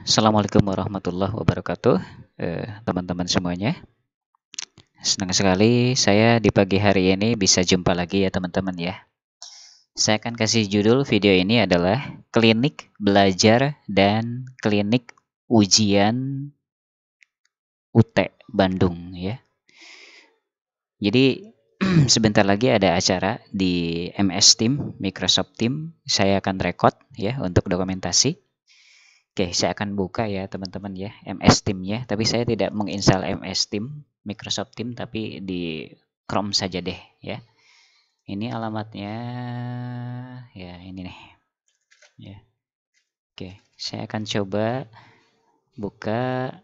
Assalamualaikum warahmatullahi wabarakatuh, teman-teman semuanya. Senang sekali saya di pagi hari ini bisa jumpa lagi ya teman-teman ya. Saya akan kasih judul video ini adalah Klinik Belajar dan Klinik Ujian UT Bandung ya. Jadi sebentar lagi ada acara di MS Team, Microsoft Team. Saya akan record ya untuk dokumentasi. Oke, saya akan buka ya teman-teman ya MS Team ya. Tapi saya tidak menginstal MS Team, Microsoft Team, tapi di Chrome saja deh ya. Ini alamatnya ya ini nih. Ya. Oke, saya akan coba buka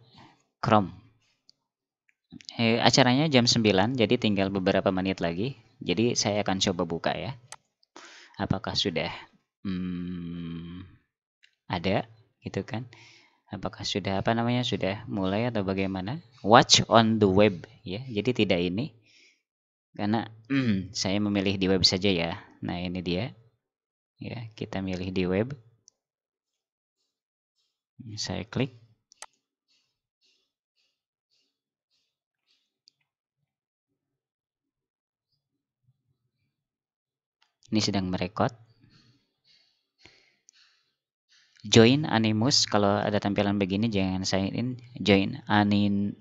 Chrome. Acaranya jam 9, jadi tinggal beberapa menit lagi. Jadi saya akan coba buka ya. Apakah sudah ada gitu kan? Apakah sudah sudah mulai atau bagaimana? Watch on the web ya. Jadi tidak ini karena saya memilih di web saja ya. Nah, ini dia. Ya, kita milih di web. Saya klik. Ini sedang merekod. Join Anonymous, kalau ada tampilan begini jangan sign in, join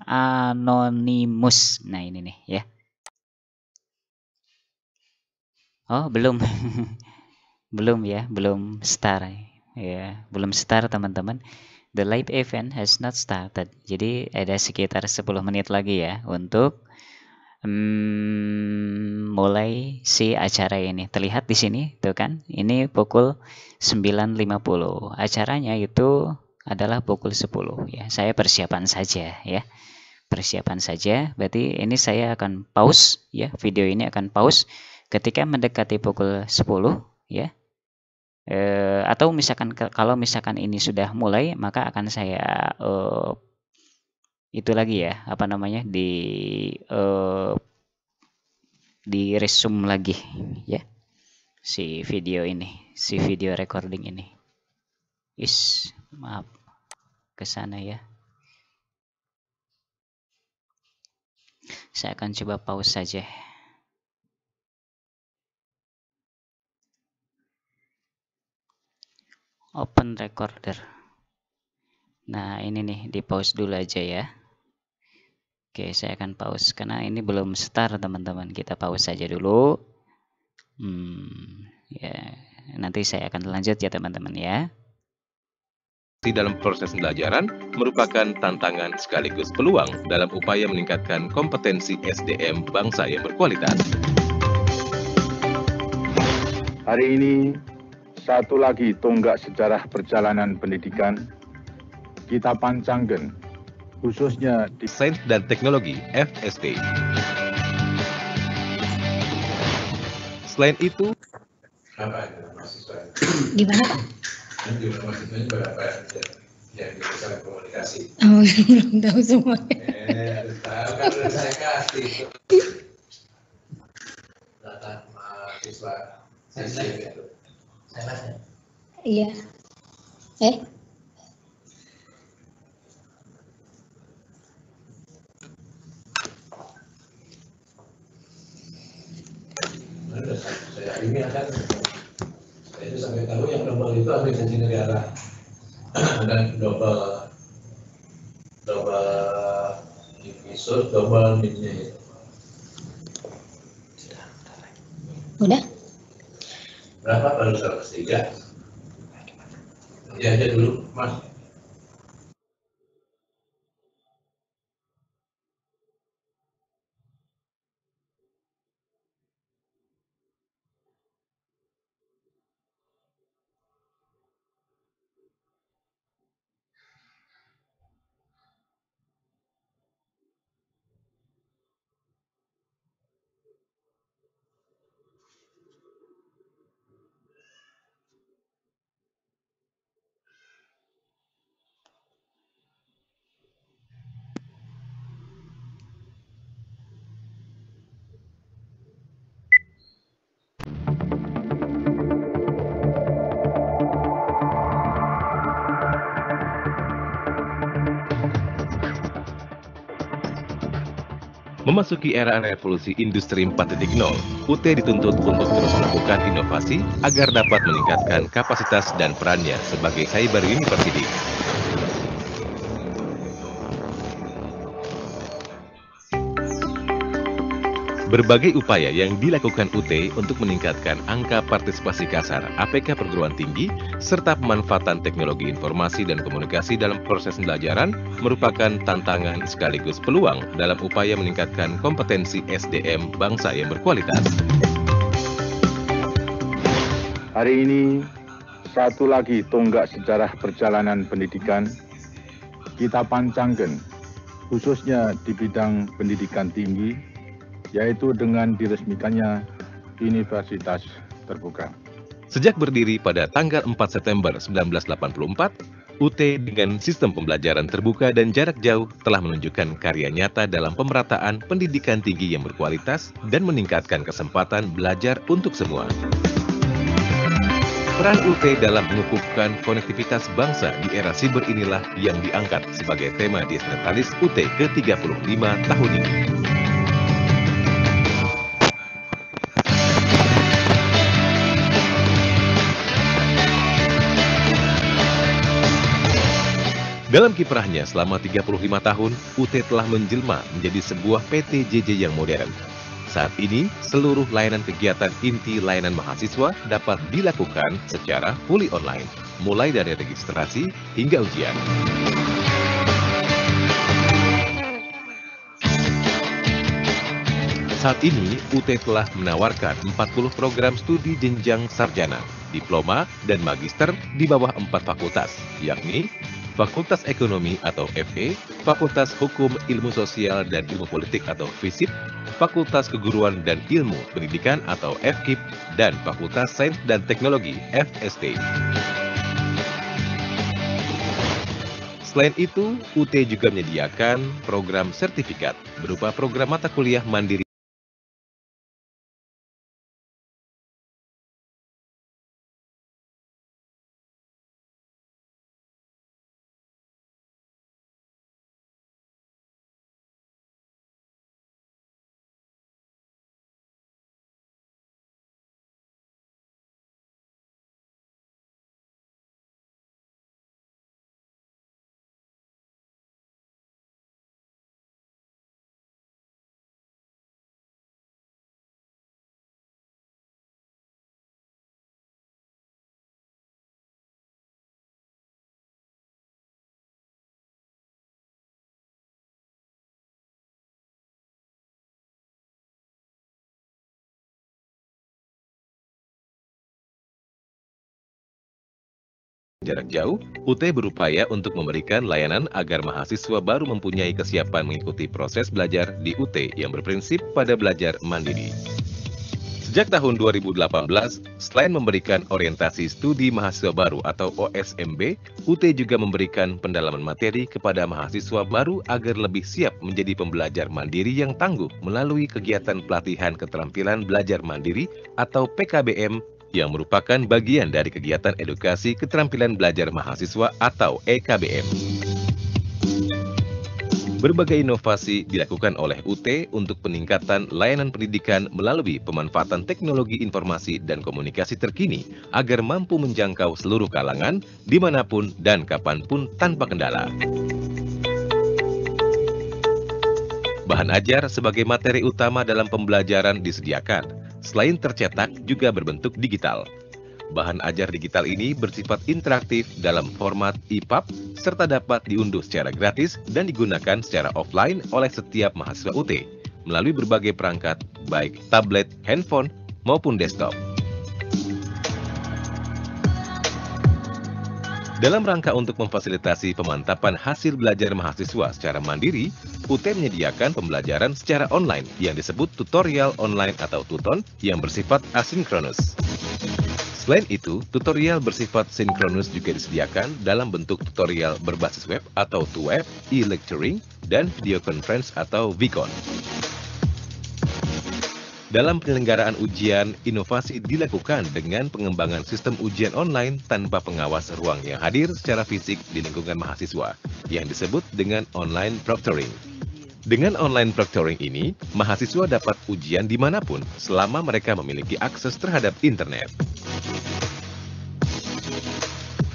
Anonymous. Nah, ini nih ya. Oh, belum. Belum ya, belum start. Ya, belum start teman-teman. The live event has not started. Jadi ada sekitar 10 menit lagi ya untuk mulai si acara ini. Terlihat di sini tuh kan. Ini pukul 9.50. Acaranya itu adalah pukul 10 ya. Saya persiapan saja ya. Persiapan saja. Berarti ini saya akan pause ya. Video ini akan pause ketika mendekati pukul 10 ya. Atau misalkan kalau misalkan ini sudah mulai, maka akan saya itu lagi ya, di resume lagi ya si video ini, si video recording ini. Maaf ke sana ya. Saya akan coba pause saja. Open recorder. Nah, ini nih di pause dulu aja ya. Oke, saya akan pause karena ini belum start teman-teman. Kita pause saja dulu. Ya, nanti saya akan lanjut ya teman-teman ya. Dalam proses pembelajaran merupakan tantangan sekaligus peluang dalam upaya meningkatkan kompetensi SDM bangsa yang berkualitas. Hari ini, satu lagi tonggak sejarah perjalanan pendidikan kita pancangkan, khususnya di Sains dan Teknologi FST. Selain itu, gimana Pak? Mahasiswanya berapa yang jurusan komunikasi? Oh, belum tahu semuanya. Harus tahu kan udah saya kasih data mahasiswa sisi itu. Iya. Saya ini akan saya itu sampai tahu yang double itu aplikasi negara dan double episode double midnya itu. Udah? Berapa baru 103? Ya aja dulu Mas. Memasuki era revolusi industri 4.0, UT dituntut untuk terus melakukan inovasi agar dapat meningkatkan kapasitas dan perannya sebagai cyber university. Berbagai upaya yang dilakukan UT untuk meningkatkan angka partisipasi kasar APK perguruan tinggi serta pemanfaatan teknologi informasi dan komunikasi dalam proses pembelajaran merupakan tantangan sekaligus peluang dalam upaya meningkatkan kompetensi SDM bangsa yang berkualitas. Hari ini, satu lagi tonggak sejarah perjalanan pendidikan kita pancangkan, khususnya di bidang pendidikan tinggi, yaitu dengan diresmikannya Universitas Terbuka. Sejak berdiri pada tanggal 4 September 1984, UT dengan sistem pembelajaran terbuka dan jarak jauh telah menunjukkan karya nyata dalam pemerataan pendidikan tinggi yang berkualitas dan meningkatkan kesempatan belajar untuk semua. Peran UT dalam mengukuhkan konektivitas bangsa di era siber inilah yang diangkat sebagai tema Disnatalis UT ke-35 tahun ini. Dalam kiprahnya selama 35 tahun, UT telah menjelma menjadi sebuah PTJJ yang modern. Saat ini, seluruh layanan kegiatan inti layanan mahasiswa dapat dilakukan secara fully online, mulai dari registrasi hingga ujian. Saat ini, UT telah menawarkan 40 program studi jenjang sarjana, diploma, dan magister di bawah 4 fakultas, yakni Fakultas Ekonomi atau FE, Fakultas Hukum, Ilmu Sosial, dan Ilmu Politik atau FISIP, Fakultas Keguruan dan Ilmu Pendidikan atau FKIP, dan Fakultas Sains dan Teknologi FST. Selain itu, UT juga menyediakan program sertifikat berupa program mata kuliah mandiri jarak jauh. UT berupaya untuk memberikan layanan agar mahasiswa baru mempunyai kesiapan mengikuti proses belajar di UT yang berprinsip pada belajar mandiri. Sejak tahun 2018, selain memberikan orientasi studi mahasiswa baru atau OSMB, UT juga memberikan pendalaman materi kepada mahasiswa baru agar lebih siap menjadi pembelajar mandiri yang tangguh melalui kegiatan pelatihan keterampilan belajar mandiri atau PKBM yang merupakan bagian dari kegiatan edukasi keterampilan belajar mahasiswa atau EKBM. Berbagai inovasi dilakukan oleh UT untuk peningkatan layanan pendidikan melalui pemanfaatan teknologi informasi dan komunikasi terkini agar mampu menjangkau seluruh kalangan, dimanapun dan kapanpun tanpa kendala. Bahan ajar sebagai materi utama dalam pembelajaran disediakan, selain tercetak juga berbentuk digital. Bahan ajar digital ini bersifat interaktif dalam format EPUB serta dapat diunduh secara gratis dan digunakan secara offline oleh setiap mahasiswa UT melalui berbagai perangkat baik tablet, handphone, maupun desktop. Dalam rangka untuk memfasilitasi pemantapan hasil belajar mahasiswa secara mandiri, UT menyediakan pembelajaran secara online yang disebut tutorial online atau tuton yang bersifat asinkronus. Selain itu, tutorial bersifat sinkronus juga disediakan dalam bentuk tutorial berbasis web atau TUWeb, e-lecturing, dan video conference atau VCon. Dalam penyelenggaraan ujian, inovasi dilakukan dengan pengembangan sistem ujian online tanpa pengawas ruang yang hadir secara fisik di lingkungan mahasiswa, yang disebut dengan online proctoring. Dengan online proctoring ini, mahasiswa dapat ujian dimanapun selama mereka memiliki akses terhadap internet.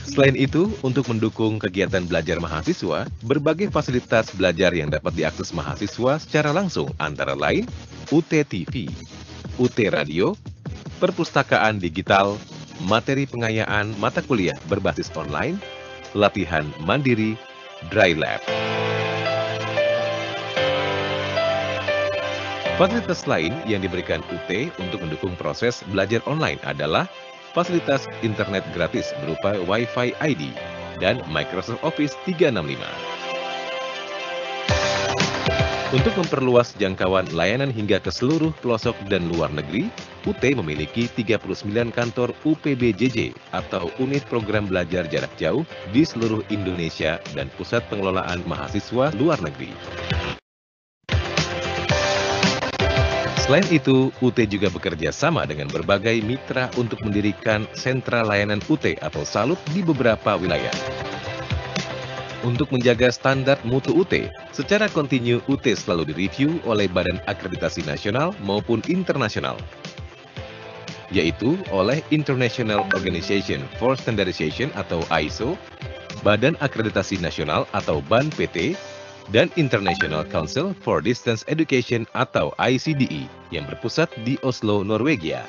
Selain itu, untuk mendukung kegiatan belajar mahasiswa, berbagai fasilitas belajar yang dapat diakses mahasiswa secara langsung antara lain UT TV, UT Radio, perpustakaan digital, materi pengayaan mata kuliah berbasis online, latihan mandiri, dry lab. Fasilitas lain yang diberikan UT untuk mendukung proses belajar online adalah fasilitas internet gratis berupa Wi-Fi ID dan Microsoft Office 365. Untuk memperluas jangkauan layanan hingga ke seluruh pelosok dan luar negeri, UT memiliki 39 kantor UPBJJ atau Unit Program Belajar Jarak Jauh di seluruh Indonesia dan Pusat Pengelolaan Mahasiswa Luar Negeri. Selain itu, UT juga bekerja sama dengan berbagai mitra untuk mendirikan sentra layanan UT atau SALUT di beberapa wilayah. Untuk menjaga standar mutu UT, secara kontinu UT selalu direview oleh Badan Akreditasi Nasional maupun internasional, yaitu oleh International Organization for Standardization atau ISO, Badan Akreditasi Nasional atau BAN-PT, dan International Council for Distance Education atau ICDE yang berpusat di Oslo, Norwegia.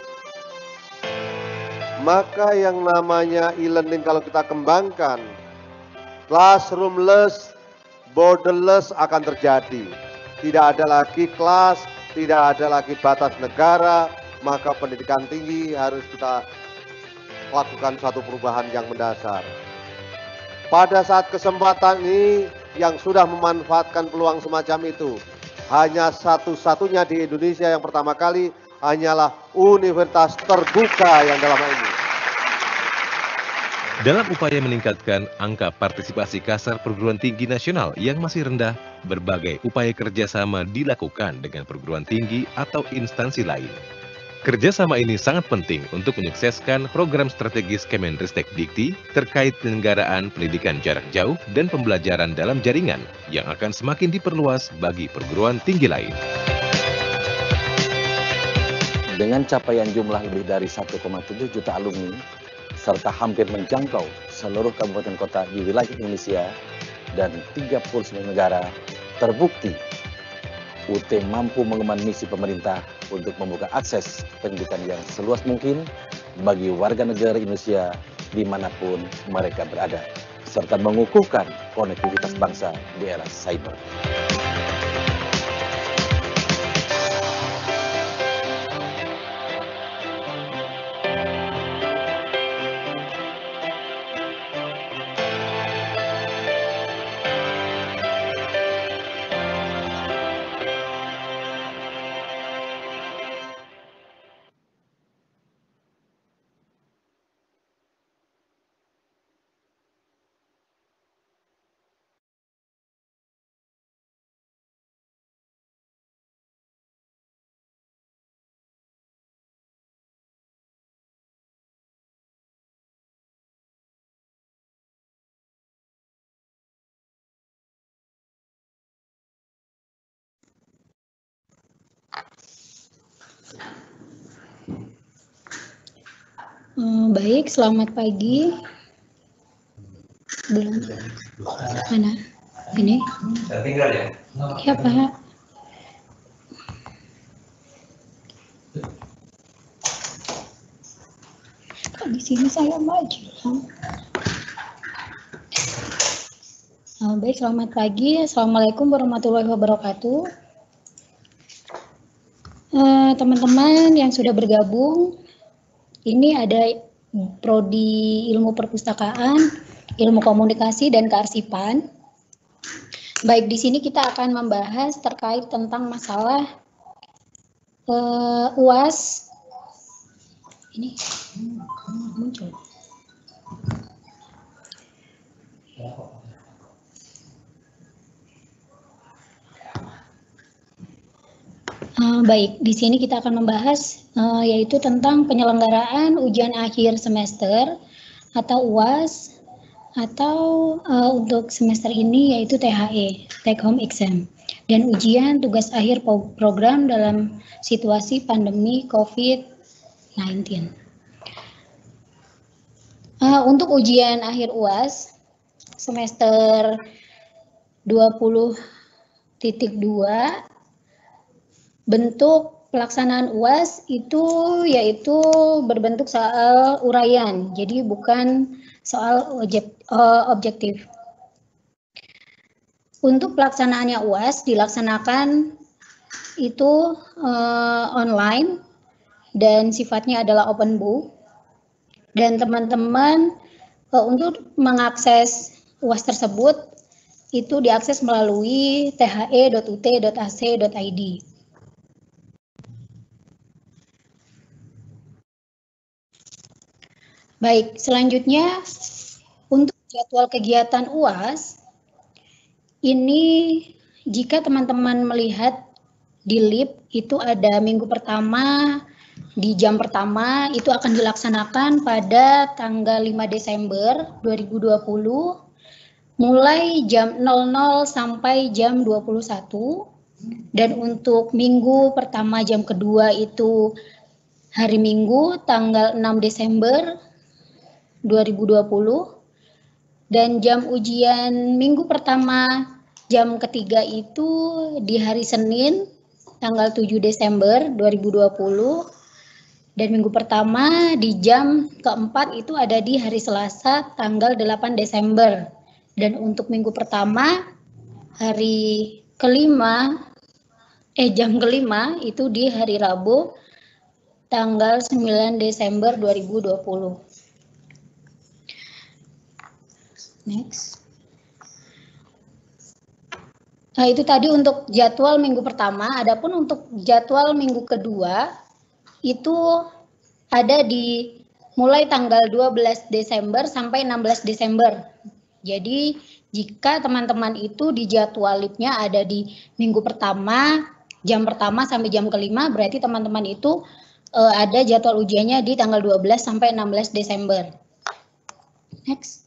Maka yang namanya e-learning kalau kita kembangkan, classroomless, borderless akan terjadi. Tidak ada lagi kelas, tidak ada lagi batas negara, maka pendidikan tinggi harus kita lakukan suatu perubahan yang mendasar. Pada saat kesempatan ini, yang sudah memanfaatkan peluang semacam itu, hanya satu-satunya di Indonesia yang pertama kali hanyalah universitas terbuka yang dalam hal ini. Dalam upaya meningkatkan angka partisipasi kasar perguruan tinggi nasional yang masih rendah, berbagai upaya kerjasama dilakukan dengan perguruan tinggi atau instansi lain. Kerjasama ini sangat penting untuk menyukseskan program strategis Kemenristek Dikti terkait penyelenggaraan pendidikan jarak jauh dan pembelajaran dalam jaringan yang akan semakin diperluas bagi perguruan tinggi lain. Dengan capaian jumlah lebih dari 1,7 juta alumni, serta hampir menjangkau seluruh kabupaten kota di wilayah Indonesia dan 39 negara, terbukti UT mampu mengemban misi pemerintah untuk membuka akses pendidikan yang seluas mungkin bagi warga negara Indonesia dimanapun mereka berada, serta mengukuhkan konektivitas bangsa di era cyber. Baik, selamat pagi. Belum. Mana? Ini? Saya tinggal ya. Ya, Pak. Kok di sini saya maju? Baik, selamat pagi. Assalamualaikum warahmatullahi wabarakatuh. Teman-teman yang sudah bergabung, ini ada Prodi Ilmu Perpustakaan, Ilmu Komunikasi dan Kearsipan. Baik, di sini kita akan membahas terkait tentang masalah UAS. Ini muncul. Baik, di sini kita akan membahas yaitu tentang penyelenggaraan ujian akhir semester atau UAS atau untuk semester ini yaitu THE, Take Home Exam, dan ujian tugas akhir program dalam situasi pandemi COVID-19. Untuk ujian akhir UAS semester 20.2, bentuk pelaksanaan UAS itu yaitu berbentuk soal uraian, jadi bukan soal objektif. Untuk pelaksanaannya UAS dilaksanakan itu online dan sifatnya adalah open book. Dan teman-teman untuk mengakses UAS tersebut itu diakses melalui the.ut.ac.id. Baik, selanjutnya untuk jadwal kegiatan UAS, ini jika teman-teman melihat di LIP itu ada minggu pertama, di jam pertama itu akan dilaksanakan pada tanggal 5 Desember 2020, mulai jam 00 sampai jam 21, dan untuk minggu pertama jam kedua itu hari Minggu tanggal 6 Desember 2020, dan jam ujian minggu pertama jam ketiga itu di hari Senin tanggal 7 Desember 2020, dan minggu pertama di jam keempat itu ada di hari Selasa tanggal 8 Desember, dan untuk minggu pertama hari kelima jam kelima itu di hari Rabu tanggal 9 Desember 2020. Next. Nah, itu tadi untuk jadwal minggu pertama. Adapun untuk jadwal minggu kedua itu ada di mulai tanggal 12 Desember sampai 16 Desember. Jadi jika teman-teman itu di jadwal LIP-nya ada di minggu pertama, jam pertama sampai jam kelima, berarti teman-teman itu ada jadwal ujiannya di tanggal 12 sampai 16 Desember. Next.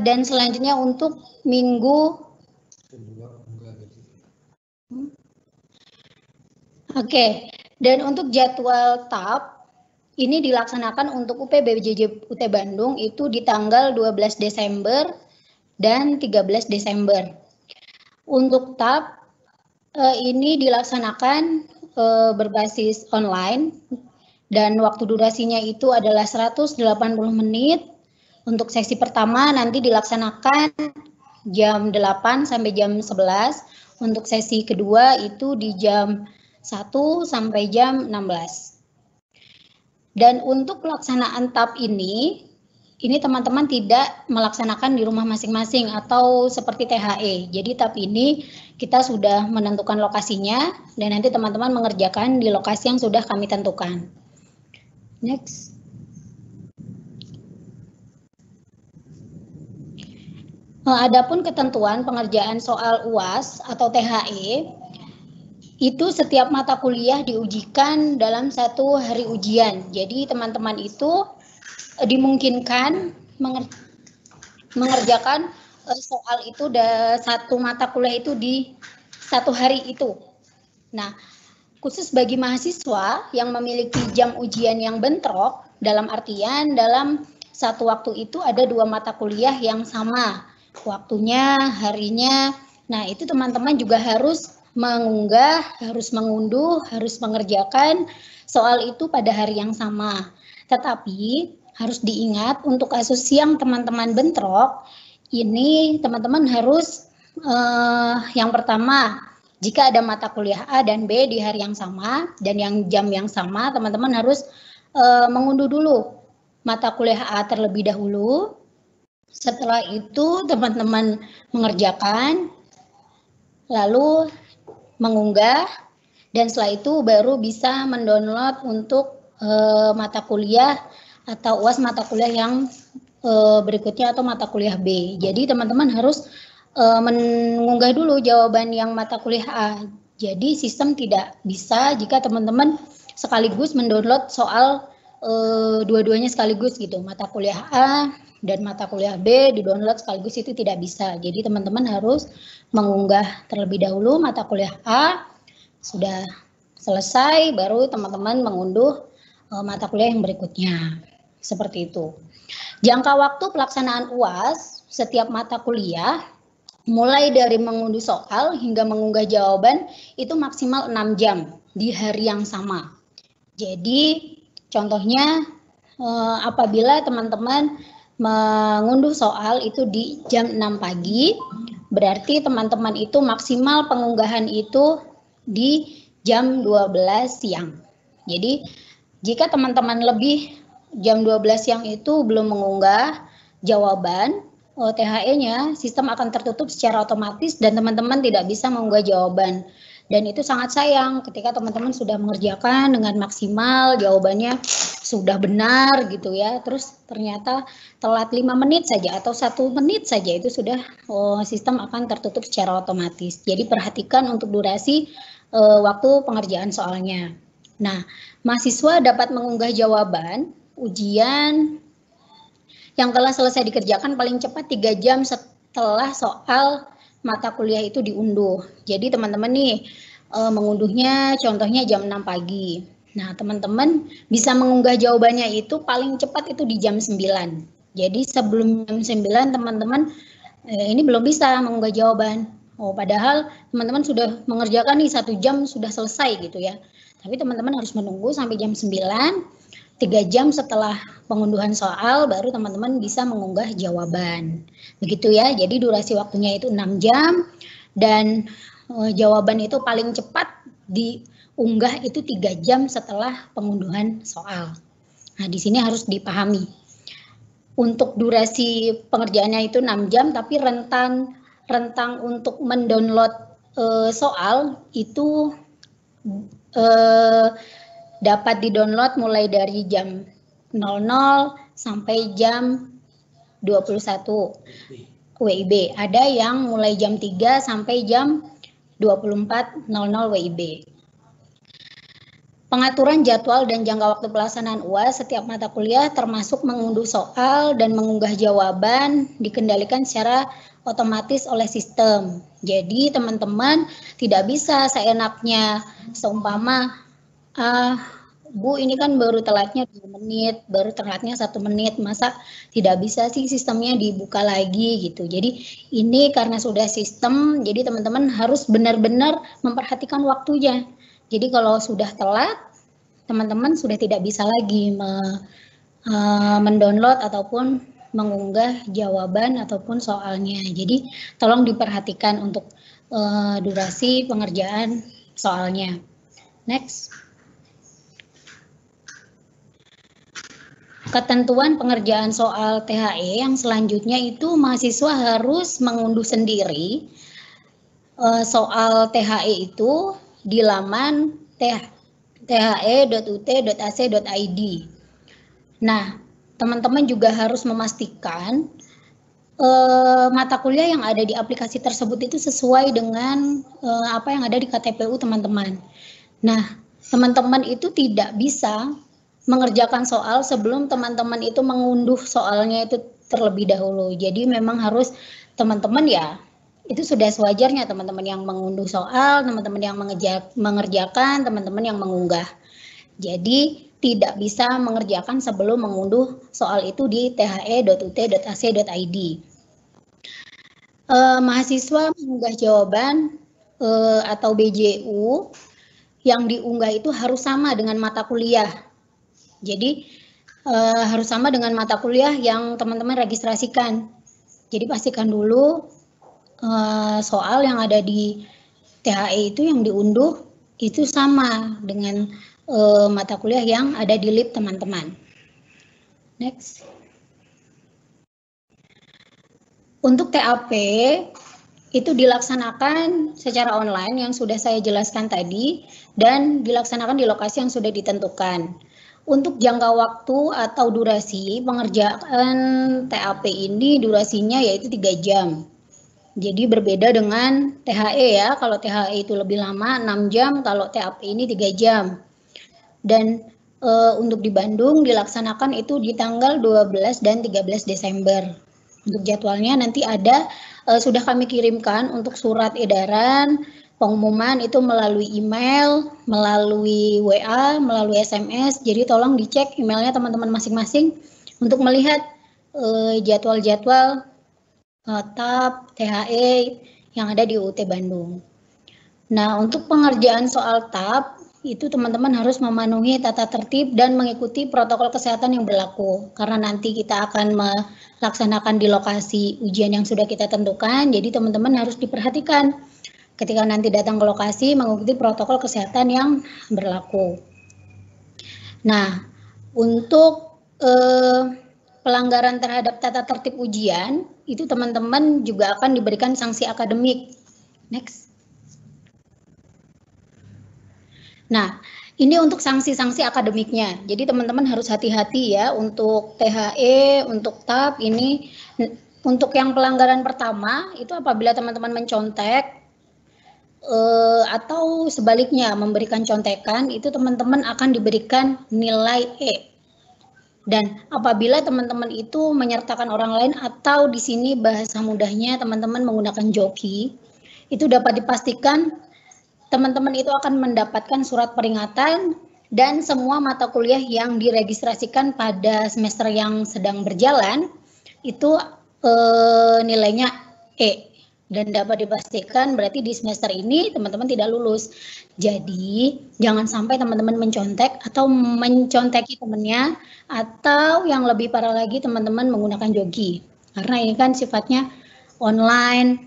Dan selanjutnya untuk minggu dan untuk jadwal TAP ini dilaksanakan untuk UPBJJ UT Bandung itu di tanggal 12 Desember dan 13 Desember. Untuk TAP ini dilaksanakan berbasis online dan waktu durasinya itu adalah 180 menit. Untuk sesi pertama nanti dilaksanakan jam 8 sampai jam 11. Untuk sesi kedua itu di jam 1 sampai jam 16. Dan untuk pelaksanaan TAP ini teman-teman tidak melaksanakan di rumah masing-masing atau seperti THE. Jadi TAP ini kita sudah menentukan lokasinya dan nanti teman-teman mengerjakan di lokasi yang sudah kami tentukan. Next. Adapun ketentuan pengerjaan soal UAS atau THE, itu setiap mata kuliah diujikan dalam satu hari ujian. Jadi teman-teman itu dimungkinkan mengerjakan soal itu satu mata kuliah itu di satu hari itu. Nah, khusus bagi mahasiswa yang memiliki jam ujian yang bentrok, dalam artian dalam satu waktu itu ada dua mata kuliah yang sama waktunya, harinya. Nah, itu teman-teman juga harus mengunggah, harus mengunduh, harus mengerjakan soal itu pada hari yang sama. Tetapi harus diingat untuk kasus yang teman-teman bentrok, ini teman-teman harus yang pertama, jika ada mata kuliah A dan B di hari yang sama dan yang jam yang sama, teman-teman harus mengunduh dulu mata kuliah A terlebih dahulu. Setelah itu teman-teman mengerjakan, lalu mengunggah, dan setelah itu baru bisa mendownload untuk mata kuliah atau UAS mata kuliah yang berikutnya atau mata kuliah B. Jadi teman-teman harus mengunggah dulu jawaban yang mata kuliah A. Jadi sistem tidak bisa jika teman-teman sekaligus mendownload soal dua-duanya sekaligus gitu, mata kuliah A dan mata kuliah B di-download sekaligus itu tidak bisa. Jadi teman-teman harus mengunggah terlebih dahulu mata kuliah A, sudah selesai baru teman-teman mengunduh mata kuliah yang berikutnya. Seperti itu. Jangka waktu pelaksanaan UAS setiap mata kuliah mulai dari mengunduh soal hingga mengunggah jawaban itu maksimal 6 jam di hari yang sama. Jadi contohnya apabila teman-teman mengunduh soal itu di jam 6 pagi, berarti teman-teman itu maksimal pengunggahan itu di jam 12 siang. Jadi jika teman-teman lebih jam 12 siang itu belum mengunggah jawaban, THE-nya sistem akan tertutup secara otomatis dan teman-teman tidak bisa mengunggah jawaban. Dan itu sangat sayang ketika teman-teman sudah mengerjakan dengan maksimal, jawabannya sudah benar gitu ya, terus ternyata telat 5 menit saja atau 1 menit saja itu sudah sistem akan tertutup secara otomatis. Jadi perhatikan untuk durasi waktu pengerjaan soalnya. Nah, mahasiswa dapat mengunggah jawaban ujian yang telah selesai dikerjakan paling cepat 3 jam setelah soal mata kuliah itu diunduh. Jadi teman-teman nih mengunduhnya contohnya jam 6 pagi. Nah, teman-teman bisa mengunggah jawabannya itu paling cepat itu di jam 9. Jadi sebelum jam 9 teman-teman ini belum bisa mengunggah jawaban. Padahal teman-teman sudah mengerjakan nih 1 jam sudah selesai gitu ya. Tapi teman-teman harus menunggu sampai jam 9, 3 jam setelah pengunduhan soal baru teman-teman bisa mengunggah jawaban. Begitu ya, jadi durasi waktunya itu 6 jam dan jawaban itu paling cepat diunggah itu 3 jam setelah pengunduhan soal. Nah, di sini harus dipahami. Untuk durasi pengerjaannya itu 6 jam, tapi rentang untuk mendownload soal itu dapat di-download mulai dari jam 00 sampai jam 21 WIB. Ada yang mulai jam 3 sampai jam 24.00 WIB. Pengaturan jadwal dan jangka waktu pelaksanaan UAS setiap mata kuliah termasuk mengunduh soal dan mengunggah jawaban dikendalikan secara otomatis oleh sistem. Jadi teman-teman tidak bisa seenaknya seumpama Bu ini kan baru telatnya 2 menit, baru telatnya 1 menit, masa tidak bisa sih sistemnya dibuka lagi gitu. Jadi ini karena sudah sistem, jadi teman-teman harus benar-benar memperhatikan waktunya. Jadi kalau sudah telat, teman-teman sudah tidak bisa lagi mendownload ataupun mengunggah jawaban ataupun soalnya. Jadi tolong diperhatikan untuk durasi pengerjaan soalnya. Next. Ketentuan pengerjaan soal THE yang selanjutnya itu mahasiswa harus mengunduh sendiri soal THE itu di laman the.ut.ac.id. Nah, teman-teman juga harus memastikan mata kuliah yang ada di aplikasi tersebut itu sesuai dengan apa yang ada di KTPU teman-teman. Nah, teman-teman itu tidak bisa mengerjakan soal sebelum teman-teman itu mengunduh soalnya itu terlebih dahulu. Jadi memang harus teman-teman ya, itu sudah sewajarnya teman-teman yang mengunduh soal, teman-teman yang mengerjakan, teman-teman yang mengunggah. Jadi tidak bisa mengerjakan sebelum mengunduh soal itu di the.ut.ac.id. Mahasiswa mengunggah jawaban atau BJU yang diunggah itu harus sama dengan mata kuliah. Jadi harus sama dengan mata kuliah yang teman-teman registrasikan. Jadi pastikan dulu soal yang ada di THE itu yang diunduh itu sama dengan mata kuliah yang ada di lib teman-teman. Next. Untuk TAP itu dilaksanakan secara online yang sudah saya jelaskan tadi dan dilaksanakan di lokasi yang sudah ditentukan. Untuk jangka waktu atau durasi pengerjaan TAP ini durasinya yaitu 3 jam. Jadi berbeda dengan THE ya, kalau THE itu lebih lama 6 jam, kalau TAP ini 3 jam. Dan untuk di Bandung dilaksanakan itu di tanggal 12 dan 13 Desember. Untuk jadwalnya nanti ada, sudah kami kirimkan untuk surat edaran, pengumuman itu melalui email, melalui WA, melalui SMS. Jadi tolong dicek emailnya teman-teman masing-masing untuk melihat jadwal-jadwal TAP, THE yang ada di UT Bandung. Nah, untuk pengerjaan soal TAP, itu teman-teman harus memenuhi tata tertib dan mengikuti protokol kesehatan yang berlaku. Karena nanti kita akan melaksanakan di lokasi ujian yang sudah kita tentukan, jadi teman-teman harus diperhatikan ketika nanti datang ke lokasi mengikuti protokol kesehatan yang berlaku. Nah, untuk pelanggaran terhadap tata tertib ujian, itu teman-teman juga akan diberikan sanksi akademik. Next. Nah, ini untuk sanksi-sanksi akademiknya. Jadi teman-teman harus hati-hati ya untuk THE, untuk TAP ini. Untuk yang pelanggaran pertama, itu apabila teman-teman mencontek, atau sebaliknya memberikan contekan, itu teman-teman akan diberikan nilai E. Dan apabila teman-teman itu menyertakan orang lain atau di sini bahasa mudahnya teman-teman menggunakan joki, itu dapat dipastikan teman-teman itu akan mendapatkan surat peringatan dan semua mata kuliah yang diregistrasikan pada semester yang sedang berjalan itu nilainya E. Dan dapat dipastikan berarti di semester ini teman-teman tidak lulus. Jadi jangan sampai teman-teman mencontek atau menconteki temannya, atau yang lebih parah lagi teman-teman menggunakan joki. Karena ini kan sifatnya online.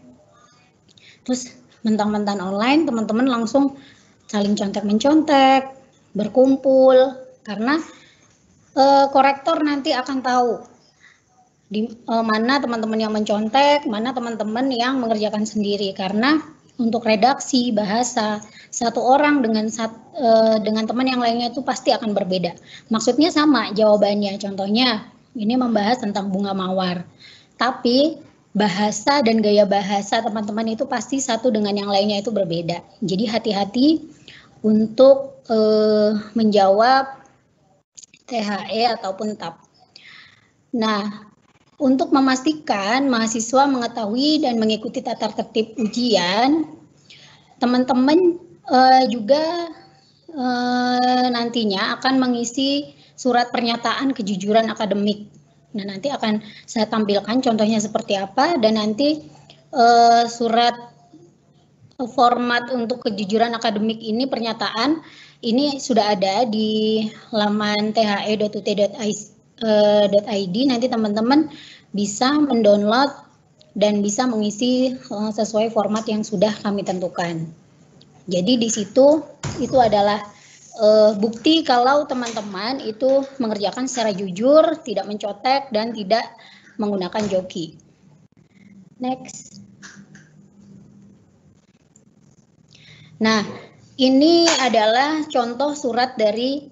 Terus mentang-mentang online teman-teman langsung saling contek-mencontek, berkumpul, karena korektor nanti akan tahu di mana teman-teman yang mencontek, mana teman-teman yang mengerjakan sendiri. Karena untuk redaksi bahasa satu orang dengan teman yang lainnya itu pasti akan berbeda. Maksudnya sama jawabannya. Contohnya ini membahas tentang bunga mawar, tapi bahasa dan gaya bahasa teman-teman itu pasti satu dengan yang lainnya itu berbeda. Jadi hati-hati untuk menjawab THE ataupun TAP. Nah, untuk memastikan mahasiswa mengetahui dan mengikuti tata tertib ujian, teman-teman juga nantinya akan mengisi surat pernyataan kejujuran akademik. Nah, nanti akan saya tampilkan contohnya seperti apa, dan nanti surat format untuk kejujuran akademik ini, pernyataan ini sudah ada di laman the.ut.id. Nanti teman-teman bisa mendownload dan bisa mengisi sesuai format yang sudah kami tentukan. Jadi di situ itu adalah bukti kalau teman-teman itu mengerjakan secara jujur, tidak mencotek dan tidak menggunakan joki. Next. Nah, ini adalah contoh surat dari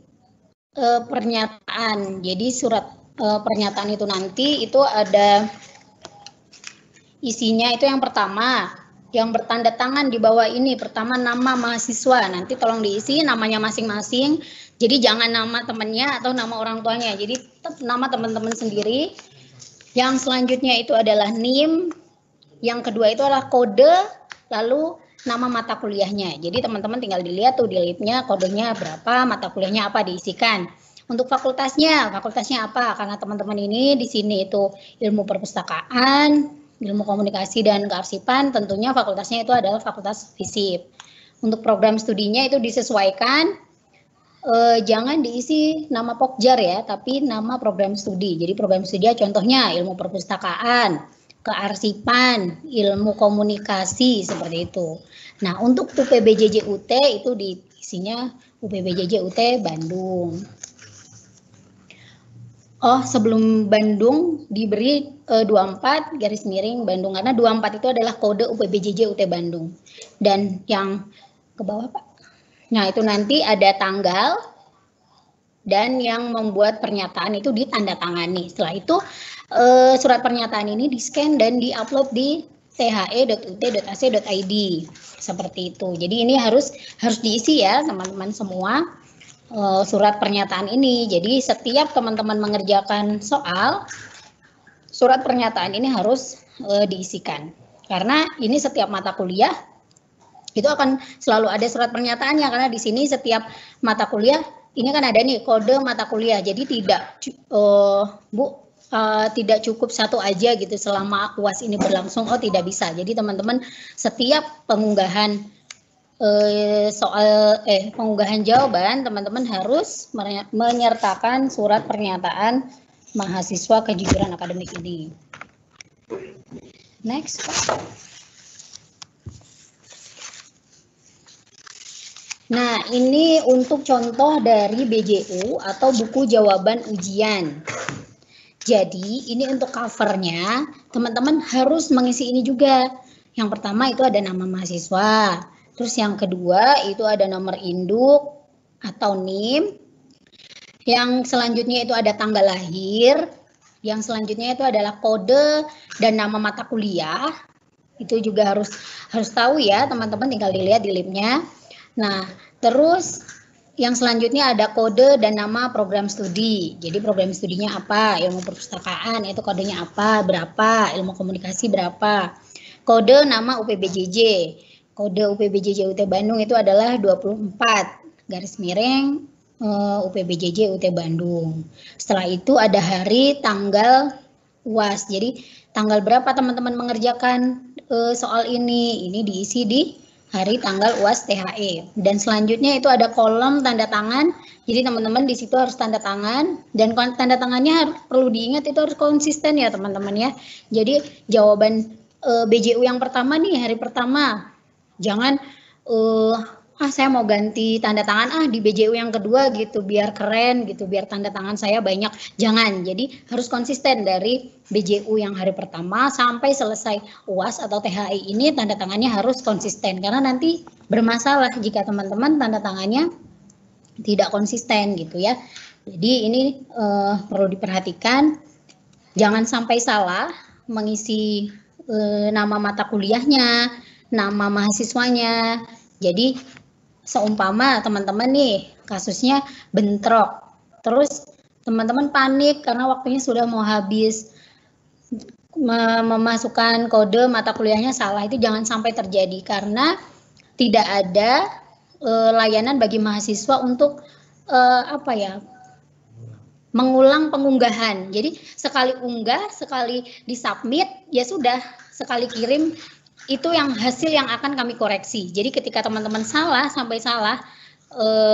pernyataan. Jadi surat pernyataan itu nanti itu ada isinya, itu yang pertama yang bertanda tangan di bawah ini, pertama nama mahasiswa, nanti tolong diisi namanya masing-masing. Jadi jangan nama temannya atau nama orang tuanya, jadi tetap nama teman-teman sendiri. Yang selanjutnya itu adalah NIM, yang kedua itu adalah kode, lalu nama mata kuliahnya. Jadi teman-teman tinggal dilihat tuh di lipnya kodenya berapa, mata kuliahnya apa, diisikan. Untuk fakultasnya apa? Karena teman-teman ini di sini itu ilmu perpustakaan, ilmu komunikasi dan kearsipan, tentunya fakultasnya itu adalah fakultas FISIP. Untuk program studinya itu disesuaikan, jangan diisi nama pokjar ya, tapi nama program studi. Jadi program studi contohnya ilmu perpustakaan, kearsipan, ilmu komunikasi, seperti itu. Nah, untuk UPBJJ UT itu diisinya UPBJJ UT Bandung. Oh, sebelum Bandung diberi 24 garis miring Bandung, karena 24 itu adalah kode UPBJJ UT Bandung. Dan yang ke bawah Pak, nah itu nanti ada tanggal dan yang membuat pernyataan itu ditandatangani. Setelah itu surat pernyataan ini di-scan dan di-upload di the.ut.ac.id seperti itu. Jadi ini harus diisi ya teman-teman semua. surat pernyataan ini. Jadi setiap teman-teman mengerjakan soal, surat pernyataan ini harus diisikan. Karena ini setiap mata kuliah itu akan selalu ada surat pernyataannya, karena di sini setiap mata kuliah ini kan ada nih kode mata kuliah. Jadi tidak tidak cukup satu aja gitu selama UAS ini berlangsung. Oh, tidak bisa. Jadi teman-teman setiap pengunggahan pengunggahan jawaban, teman-teman harus menyertakan surat pernyataan mahasiswa kejujuran akademik ini. Next. Nah, ini untuk contoh dari BJU atau buku jawaban ujian. Jadi, ini untuk covernya, teman-teman harus mengisi ini juga. Yang pertama itu ada nama mahasiswa. Terus yang kedua itu ada nomor induk atau NIM. Yang selanjutnya itu ada tanggal lahir. Yang selanjutnya itu adalah kode dan nama mata kuliah. Itu juga harus tahu ya, teman-teman, tinggal dilihat di lipnya. Nah, terus yang selanjutnya ada kode dan nama program studi. Jadi program studinya apa? Ilmu perpustakaan, itu kodenya apa, berapa, ilmu komunikasi berapa. Kode nama UPBJJ. Kode UPBJJ UT Bandung itu adalah 24 garis miring UPBJJ UT Bandung. Setelah itu ada hari, tanggal, UAS. Jadi tanggal berapa teman-teman mengerjakan soal ini? Ini diisi di hari, tanggal, UAS, THE. Dan selanjutnya itu ada kolom tanda tangan. Jadi teman-teman di situ harus tanda tangan, dan tanda tangannya perlu diingat itu harus konsisten ya teman-teman ya. Jadi jawaban BJU yang pertama nih, hari pertama, jangan saya mau ganti tanda tangan di BJU yang kedua gitu, biar keren gitu, biar tanda tangan saya banyak. Jangan. Jadi harus konsisten dari BJU yang hari pertama sampai selesai UAS atau THI ini, tanda tangannya harus konsisten, karena nanti bermasalah jika teman-teman tanda tangannya tidak konsisten gitu ya. Jadi ini perlu diperhatikan, jangan sampai salah mengisi nama mata kuliahnya, nama mahasiswanya. Jadi seumpama teman-teman nih kasusnya bentrok, terus teman-teman panik karena waktunya sudah mau habis, memasukkan kode mata kuliahnya salah, itu jangan sampai terjadi, karena tidak ada layanan bagi mahasiswa untuk mengulang pengunggahan. Jadi sekali unggah, sekali disubmit, ya sudah, sekali kirim, itu yang hasil yang akan kami koreksi. Jadi ketika teman-teman sampai salah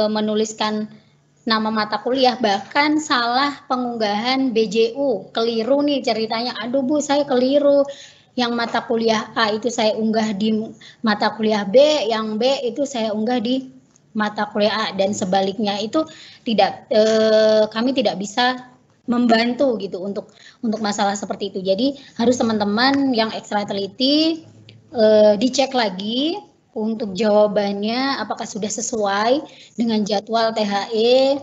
menuliskan nama mata kuliah, bahkan salah pengunggahan BJU, keliru nih ceritanya, aduh Bu saya keliru, yang mata kuliah A itu saya unggah di mata kuliah B, yang B itu saya unggah di mata kuliah A, dan sebaliknya, itu tidak kami tidak bisa membantu gitu untuk masalah seperti itu. Jadi harus teman-teman yang ekstra teliti dicek lagi untuk jawabannya apakah sudah sesuai dengan jadwal THE,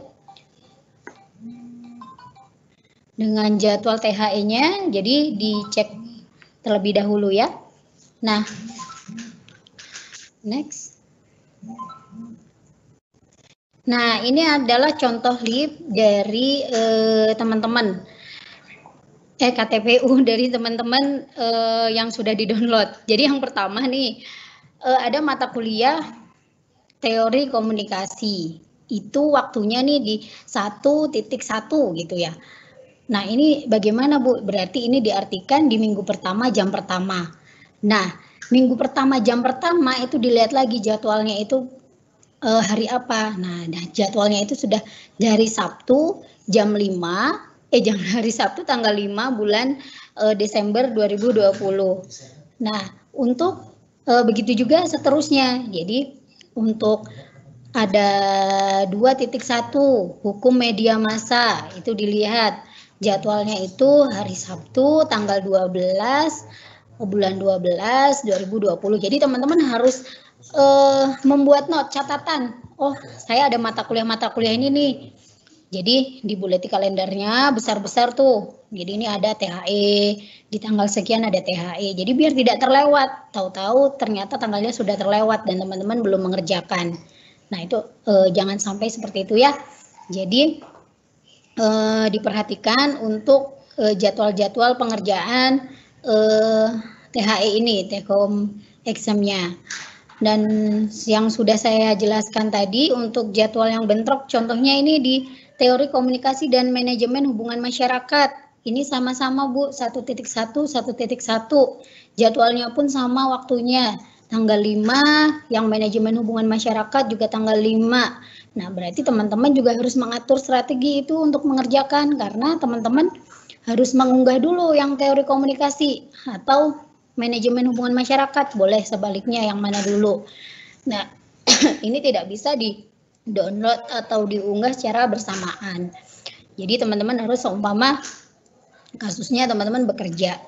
THE-nya, jadi dicek terlebih dahulu ya. Nah, next. Nah, ini adalah contoh lip dari teman-teman KTPU dari teman-teman yang sudah di-download. Jadi yang pertama nih, ada mata kuliah teori komunikasi. Itu waktunya nih di 1.1 gitu ya. Nah, ini bagaimana Bu? Berarti ini diartikan di minggu pertama jam pertama. Nah, minggu pertama jam pertama itu dilihat lagi jadwalnya itu hari apa. Nah, jadwalnya itu sudah dari Sabtu jam 5, hari Sabtu tanggal 5 bulan Desember 2020. Nah, untuk begitu juga seterusnya. Jadi untuk ada 2.1 hukum media massa, itu dilihat jadwalnya itu hari Sabtu tanggal 12 bulan 12 2020. Jadi teman-teman harus membuat note, catatan. Oh, saya ada mata kuliah ini nih. Jadi dibuleti kalendernya besar-besar tuh. Jadi ini ada THE, di tanggal sekian ada THE. Jadi biar tidak terlewat. Tahu-tahu ternyata tanggalnya sudah terlewat dan teman-teman belum mengerjakan. Nah itu jangan sampai seperti itu ya. Jadi diperhatikan untuk jadwal-jadwal pengerjaan THE ini, take home exam-nya. Dan yang sudah saya jelaskan tadi untuk jadwal yang bentrok, contohnya ini di teori komunikasi dan manajemen hubungan masyarakat. Ini sama-sama Bu, 1.1, 1.1. Jadwalnya pun sama waktunya. Tanggal 5, yang manajemen hubungan masyarakat juga tanggal 5. Nah, berarti teman-teman juga harus mengatur strategi itu untuk mengerjakan, karena teman-teman harus mengunggah dulu yang teori komunikasi atau manajemen hubungan masyarakat, boleh sebaliknya yang mana dulu. Nah, ini tidak bisa di-download atau diunggah secara bersamaan. Jadi teman-teman harus seumpama kasusnya teman-teman bekerja.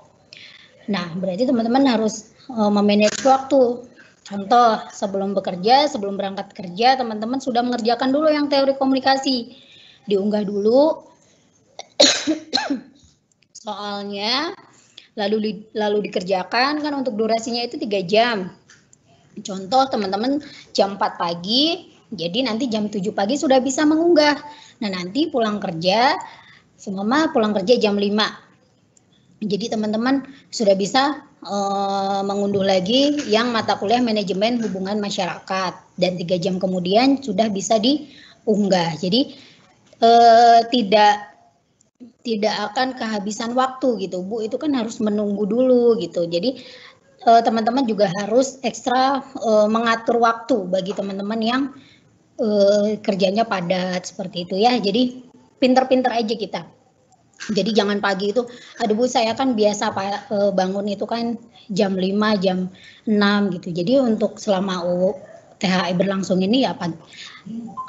Nah, berarti teman-teman harus memanage waktu. Contoh, sebelum bekerja, sebelum berangkat kerja, teman-teman sudah mengerjakan dulu yang teori komunikasi. Diunggah dulu soalnya, lalu dikerjakan, kan untuk durasinya itu 3 jam. Contoh teman-teman jam 4 pagi, jadi nanti jam 7 pagi sudah bisa mengunggah. Nah, nanti pulang kerja, semua pulang kerja jam 5. Jadi teman-teman sudah bisa mengunduh lagi yang mata kuliah manajemen hubungan masyarakat, dan 3 jam kemudian sudah bisa diunggah. Jadi tidak akan kehabisan waktu gitu Bu, itu kan harus menunggu dulu gitu. Jadi teman-teman juga harus ekstra mengatur waktu bagi teman-teman yang kerjanya padat seperti itu ya. Jadi pinter-pinter aja kita. Jadi jangan pagi itu, aduh Bu saya kan biasa bangun itu kan jam 5, jam 6 gitu. Jadi untuk selama THE berlangsung ini ya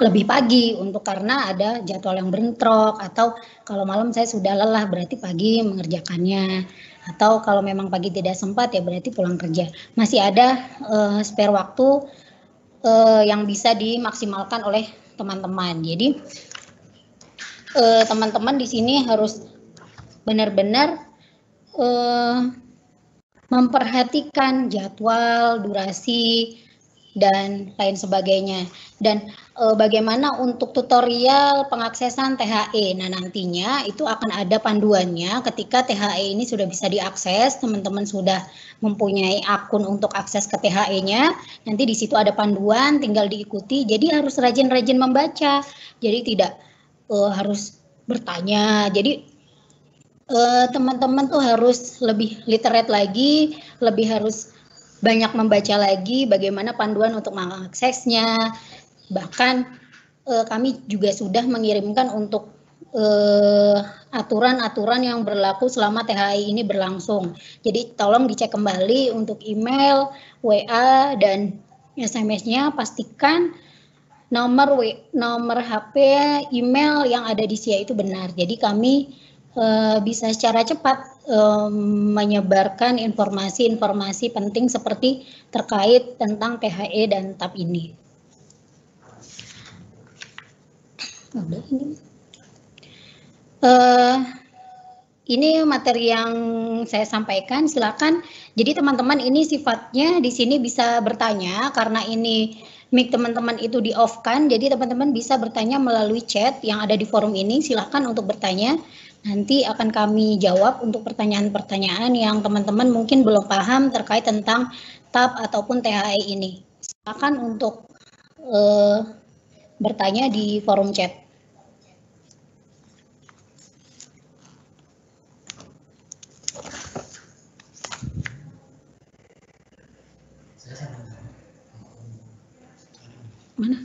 lebih pagi, untuk karena ada jadwal yang bentrok, atau kalau malam saya sudah lelah berarti pagi mengerjakannya, atau kalau memang pagi tidak sempat ya berarti pulang kerja. Masih ada spare waktu yang bisa dimaksimalkan oleh teman-teman. Jadi teman-teman di sini harus benar-benar memperhatikan jadwal, durasi, dan lain sebagainya. Dan bagaimana untuk tutorial pengaksesan THE. Nah, nantinya itu akan ada panduannya ketika THE ini sudah bisa diakses, teman-teman sudah mempunyai akun untuk akses ke THE-nya, nanti di situ ada panduan, tinggal diikuti. Jadi harus rajin-rajin membaca. Jadi tidak harus bertanya. Jadi teman-teman tuh harus lebih literate lagi, lebih harus banyak membaca lagi bagaimana panduan untuk mengaksesnya. Bahkan kami juga sudah mengirimkan untuk aturan-aturan yang berlaku selama THI ini berlangsung. Jadi tolong dicek kembali untuk email, WA, dan SMS-nya, pastikan nomor HP, email yang ada di SIA itu benar. Jadi kami bisa secara cepat menyebarkan informasi-informasi penting seperti terkait tentang THE dan TAP ini. Udah ini. Ini materi yang saya sampaikan, silakan. Jadi teman-teman ini sifatnya di sini bisa bertanya, karena ini mic teman-teman itu di off kan, jadi teman-teman bisa bertanya melalui chat yang ada di forum ini, silahkan untuk bertanya. Nanti akan kami jawab untuk pertanyaan-pertanyaan yang teman-teman mungkin belum paham terkait tentang TAP ataupun THE ini. Silahkan untuk bertanya di forum chat. Mana?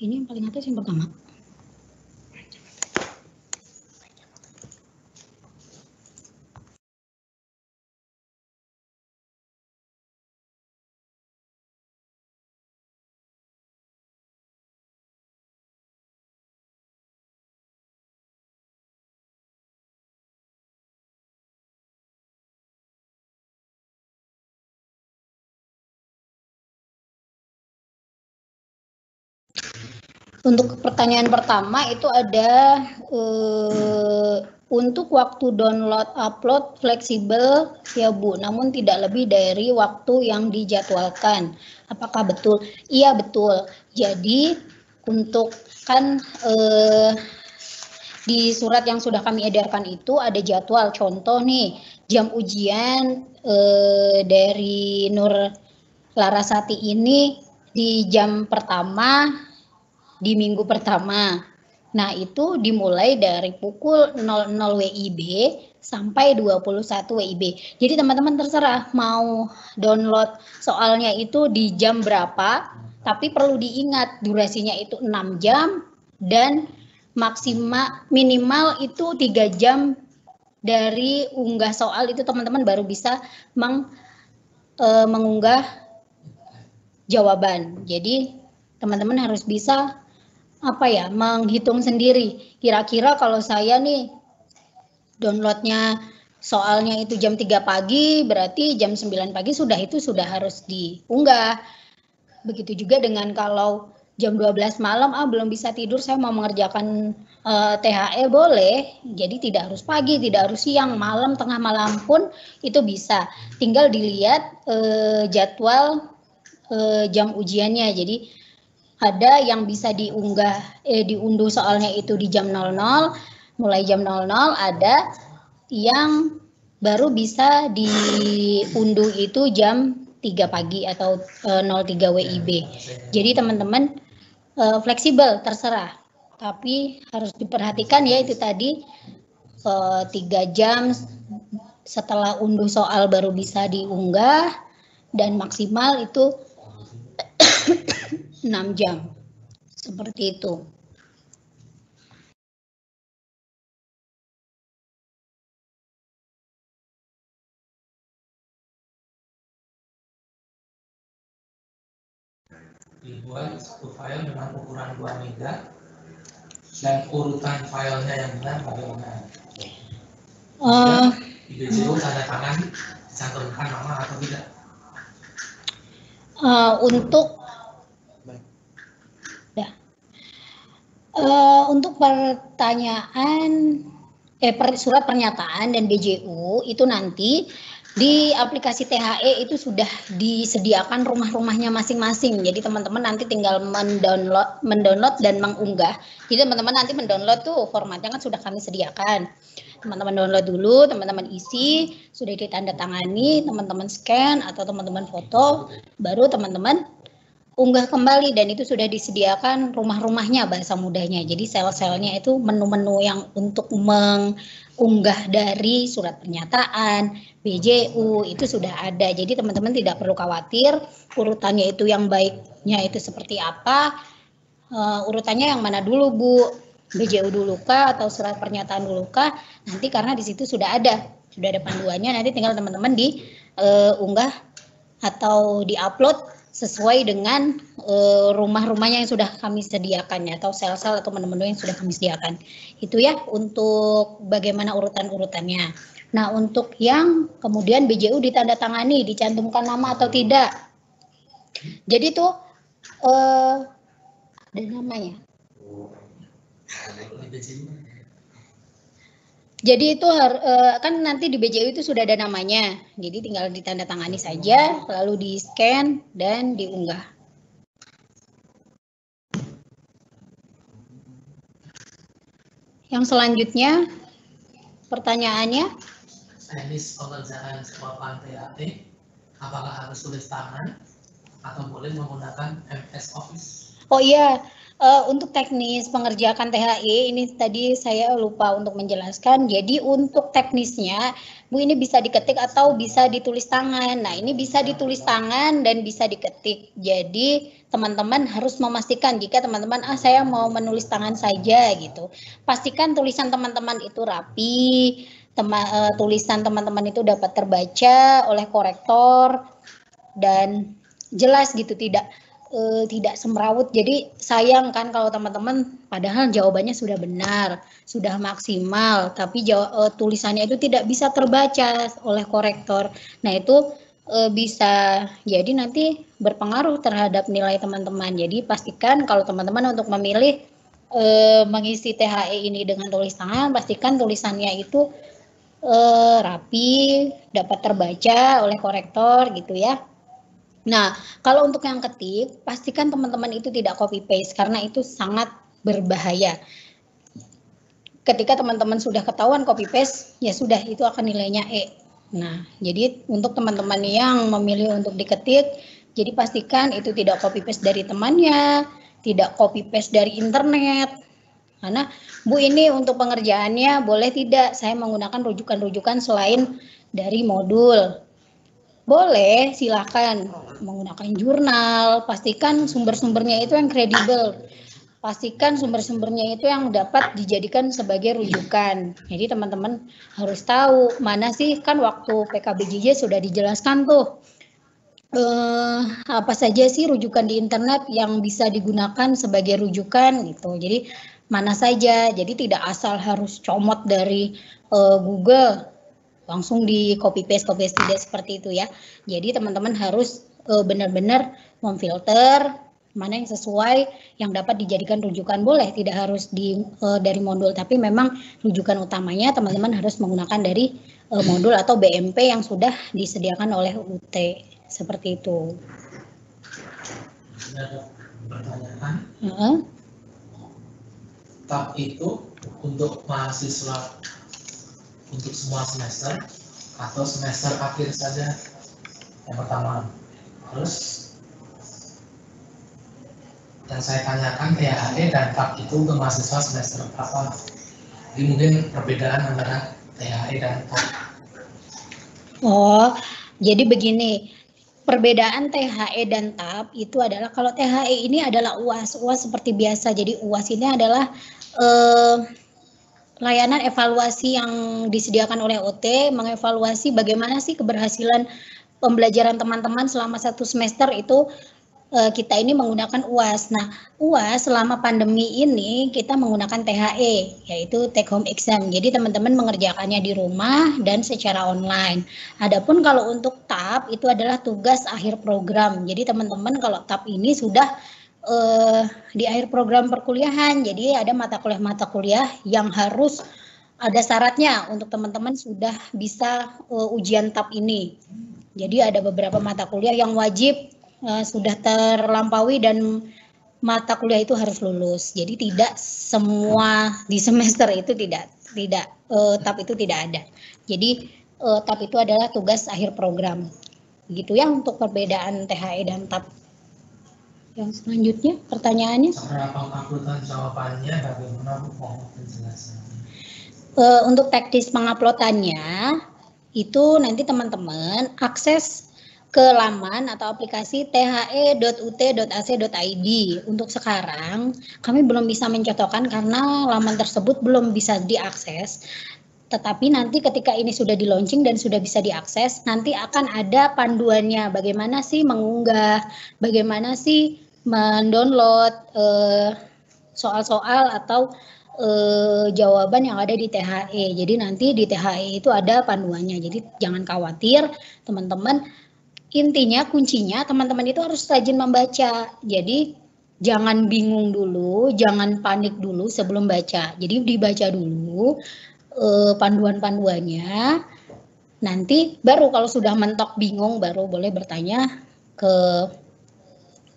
Ini yang paling atas yang pertama. Untuk pertanyaan pertama itu ada untuk waktu download upload fleksibel ya Bu, namun tidak lebih dari waktu yang dijadwalkan. Apakah betul? Iya betul. Jadi untuk kan di surat yang sudah kami edarkan itu ada jadwal. Contoh nih, jam ujian dari Nur Larasati ini di jam pertama di minggu pertama. Nah, itu dimulai dari pukul 00 WIB sampai 21 WIB. Jadi teman-teman terserah mau download soalnya itu di jam berapa, tapi perlu diingat durasinya itu 6 jam dan minimal itu 3 jam dari unggah soal itu teman-teman baru bisa mengunggah jawaban. Jadi teman-teman harus bisa menghitung sendiri. Kira-kira kalau saya nih downloadnya soalnya itu jam 3 pagi, berarti jam 9 pagi sudah harus diunggah. Begitu juga dengan kalau jam 12 malam, belum bisa tidur, saya mau mengerjakan THE boleh. Jadi tidak harus pagi, tidak harus siang, malam, tengah malam pun itu bisa. Tinggal dilihat jadwal jam ujiannya. Jadi ada yang bisa diunduh soalnya itu di jam 00, mulai jam 00, ada yang baru bisa diunduh itu jam 3 pagi atau 03 WIB. Jadi teman-teman fleksibel, terserah. Tapi harus diperhatikan ya itu tadi 3 jam setelah unduh soal baru bisa diunggah dan maksimal itu 6 jam, seperti itu. Dibuat satu file dengan ukuran 2 mega dan urutan filenya yang benar bagaimana? Di BJU tanda tangan dicantumkan nama atau tidak? Untuk pertanyaan surat pernyataan dan BJU itu nanti di aplikasi THE itu sudah disediakan rumah-rumahnya masing-masing. Jadi teman-teman nanti tinggal mendownload dan mengunggah. Jadi teman-teman nanti mendownload tuh formatnya kan sudah kami sediakan. Teman-teman download dulu, teman-teman isi, sudah ditandatangani, teman-teman scan atau teman-teman foto, baru teman-teman unggah kembali dan itu sudah disediakan rumah-rumahnya bahasa mudahnya. Jadi sel-selnya itu menu-menu yang untuk mengunggah dari surat pernyataan, BJU itu sudah ada. Jadi teman-teman tidak perlu khawatir urutannya itu yang baiknya itu seperti apa. Urutannya yang mana dulu Bu? BJU dulu kah atau surat pernyataan dulu kah? Nanti karena di situ sudah ada panduannya, nanti tinggal teman-teman diunggah atau diupload sesuai dengan rumah-rumahnya yang sudah kami sediakan ya, atau sel-sel atau menu-menu yang sudah kami sediakan. Itu ya untuk bagaimana urutan-urutannya. Nah, untuk yang kemudian BJU ditandatangani, dicantumkan nama atau tidak. Jadi itu ada namanya. Jadi itu kan nanti di BJU itu sudah ada namanya, jadi tinggal ditandatangani saja, lalu di scan dan diunggah. Yang selanjutnya pertanyaannya. Teknis pengerjaan jawaban THE, apakah harus tulis tangan atau boleh menggunakan MS Office? Oh iya. Untuk teknis pengerjaan THE ini tadi saya lupa untuk menjelaskan. Jadi untuk teknisnya, Bu, ini bisa diketik atau bisa ditulis tangan. Nah, ini bisa ditulis tangan dan bisa diketik. Jadi teman-teman harus memastikan jika teman-teman saya mau menulis tangan saja gitu. Pastikan tulisan teman-teman itu rapi, tulisan teman-teman itu dapat terbaca oleh korektor dan jelas gitu, tidak semrawut. Jadi sayang kan kalau teman-teman padahal jawabannya sudah benar, sudah maksimal, tapi tulisannya itu tidak bisa terbaca oleh korektor. Nah, itu bisa jadi nanti berpengaruh terhadap nilai teman-teman. Jadi pastikan kalau teman-teman untuk memilih mengisi THE ini dengan tulis tangan, pastikan tulisannya itu rapi, dapat terbaca oleh korektor gitu ya. Nah, kalau untuk yang ketik, pastikan teman-teman itu tidak copy paste karena itu sangat berbahaya. Ketika teman-teman sudah ketahuan copy paste, ya sudah itu akan nilainya E. Nah, jadi untuk teman-teman yang memilih untuk diketik, jadi pastikan itu tidak copy paste dari temannya, tidak copy paste dari internet. Karena Bu ini untuk pengerjaannya boleh tidak saya menggunakan rujukan-rujukan selain dari modul. Boleh, silakan menggunakan jurnal, pastikan sumber-sumbernya itu yang kredibel. Pastikan sumber-sumbernya itu yang dapat dijadikan sebagai rujukan. Jadi teman-teman harus tahu mana sih, kan waktu PKBJJ sudah dijelaskan tuh apa saja sih rujukan di internet yang bisa digunakan sebagai rujukan gitu. Jadi mana saja. Jadi tidak asal harus comot dari Google langsung di copy paste tidak seperti itu ya. Jadi teman-teman harus benar-benar memfilter mana yang sesuai yang dapat dijadikan rujukan. Boleh tidak harus dari modul, tapi memang rujukan utamanya teman-teman harus menggunakan dari modul atau BMP yang sudah disediakan oleh UT seperti itu. Ada pertanyaan. TAP itu untuk mahasiswa untuk semua semester atau semester akhir saja yang pertama. Terus yang saya tanyakan THE dan TAP itu untuk mahasiswa semester apa? Jadi mungkin perbedaan antara THE dan TAP. Oh, jadi begini. Perbedaan THE dan TAP itu adalah kalau THE ini adalah UAS. UAS seperti biasa. Jadi UAS ini adalah layanan evaluasi yang disediakan oleh OT, mengevaluasi bagaimana sih keberhasilan pembelajaran teman-teman selama 1 semester itu kita ini menggunakan UAS. Nah, UAS selama pandemi ini kita menggunakan THE, yaitu take home exam. Jadi teman-teman mengerjakannya di rumah dan secara online. Adapun kalau untuk TAP itu adalah tugas akhir program. Jadi teman-teman kalau TAP ini sudah di akhir program perkuliahan, jadi ada mata kuliah yang harus ada syaratnya untuk teman-teman sudah bisa ujian TAP ini. Jadi ada beberapa mata kuliah yang wajib sudah terlampaui dan mata kuliah itu harus lulus. Jadi tidak semua di semester itu tidak TAP itu tidak ada. Jadi TAP itu adalah tugas akhir program. Gitu ya untuk perbedaan THE dan TAP. Yang selanjutnya pertanyaannya. Seberapa penguploadan jawabannya, bagaimana mohon penjelasannya? Untuk teknis penguploadannya itu nanti teman-teman akses ke laman atau aplikasi the.ut.ac.id. Untuk sekarang kami belum bisa mencocokkan karena laman tersebut belum bisa diakses. Tetapi nanti ketika ini sudah di launching dan sudah bisa diakses, nanti akan ada panduannya bagaimana sih mengunggah, bagaimana sih mendownload soal-soal atau jawaban yang ada di THE. Jadi nanti di THE itu ada panduannya. Jadi jangan khawatir teman-teman. Intinya kuncinya teman-teman itu harus rajin membaca. Jadi jangan bingung dulu, jangan panik dulu sebelum baca. Jadi dibaca dulu panduan-panduannya, nanti baru kalau sudah mentok bingung baru boleh bertanya ke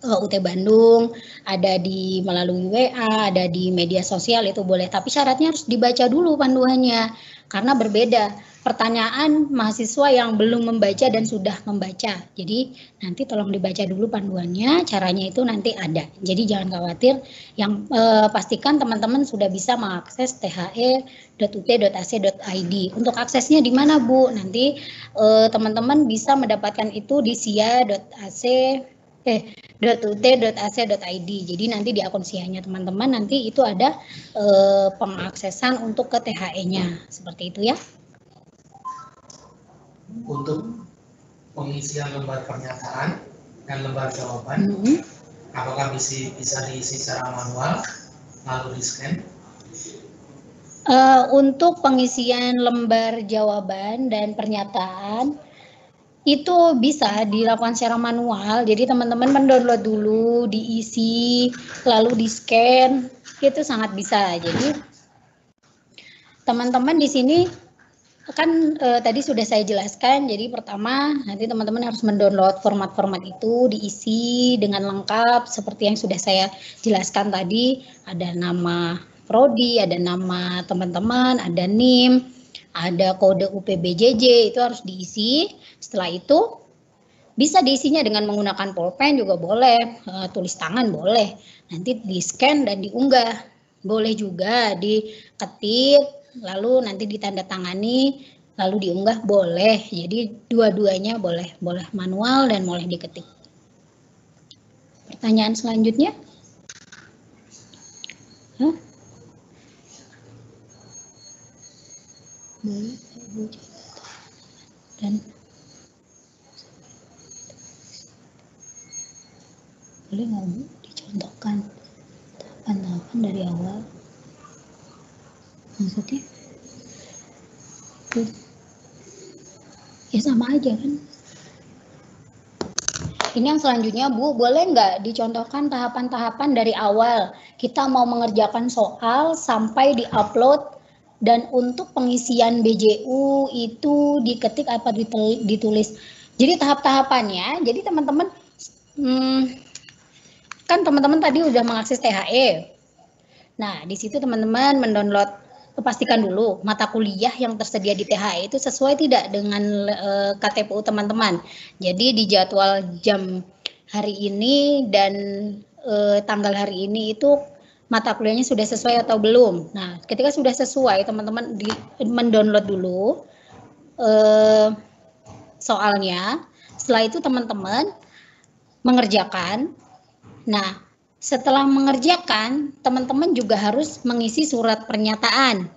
UT Bandung, ada di melalui WA, ada di media sosial itu boleh, tapi syaratnya harus dibaca dulu panduannya karena berbeda pertanyaan mahasiswa yang belum membaca dan sudah membaca. Jadi nanti tolong dibaca dulu panduannya, caranya itu nanti ada. Jadi jangan khawatir, yang pastikan teman-teman sudah bisa mengakses the.ut.ac.id. Untuk aksesnya di mana Bu? Nanti teman-teman bisa mendapatkan itu di sia.ut.ac.id. Jadi nanti di akun SIA-nya teman-teman nanti itu ada pengaksesan untuk ke THE-nya. Seperti itu ya. Untuk pengisian lembar pernyataan dan lembar jawaban, apakah bisa diisi secara manual lalu di-scan? Untuk pengisian lembar jawaban dan pernyataan Itu bisa dilakukan secara manual, jadi teman-teman mendownload dulu, diisi, lalu di-scan, itu sangat bisa. Jadi teman-teman di sini kan tadi sudah saya jelaskan, jadi pertama nanti teman-teman harus mendownload format-format itu, diisi dengan lengkap seperti yang sudah saya jelaskan tadi, ada nama prodi, ada nama teman-teman, ada NIM, ada kode UPBJJ, itu harus diisi. Setelah itu bisa diisinya dengan menggunakan pulpen juga boleh, tulis tangan boleh, nanti di-scan dan diunggah. Boleh juga diketik, lalu nanti ditandatangani, lalu diunggah boleh. Jadi dua-duanya boleh, boleh manual dan boleh diketik. Pertanyaan selanjutnya? Hah? Boleh, dan boleh nggak Bu dicontohkan tahapan-tahapan dari awal? Maksudnya? Ya sama aja kan. Ini yang selanjutnya Bu, boleh nggak dicontohkan tahapan-tahapan dari awal kita mau mengerjakan soal sampai di-upload, dan untuk pengisian BJU itu diketik apa ditulis. Jadi tahap-tahapannya, jadi teman-teman kan teman-teman tadi udah mengakses THE. Nah, di situ teman-teman mendownload, pastikan dulu mata kuliah yang tersedia di THE itu sesuai tidak dengan KTPU teman-teman. Jadi di jadwal jam hari ini dan tanggal hari ini itu mata kuliahnya sudah sesuai atau belum. Nah, ketika sudah sesuai, teman-teman mendownload dulu soalnya. Setelah itu teman-teman mengerjakan. Nah, setelah mengerjakan, teman-teman juga harus mengisi surat pernyataan.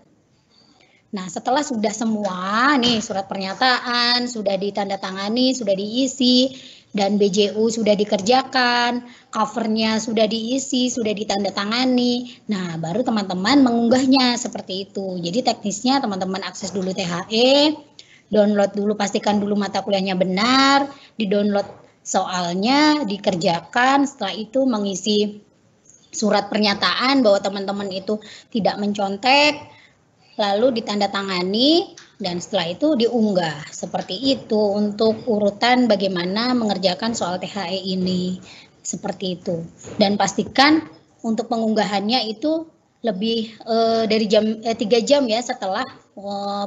Nah, setelah sudah semua nih surat pernyataan, sudah ditandatangani, sudah diisi, dan BJU sudah dikerjakan, covernya sudah diisi, sudah ditandatangani. Nah, baru teman-teman mengunggahnya seperti itu. Jadi teknisnya teman-teman akses dulu THE, download dulu, pastikan dulu mata kuliahnya benar, di-download soalnya, dikerjakan, setelah itu mengisi surat pernyataan bahwa teman-teman itu tidak mencontek, lalu ditandatangani, dan setelah itu diunggah. Seperti itu untuk urutan bagaimana mengerjakan soal THE ini. Seperti itu. Dan pastikan untuk pengunggahannya itu lebih dari 3 jam ya setelah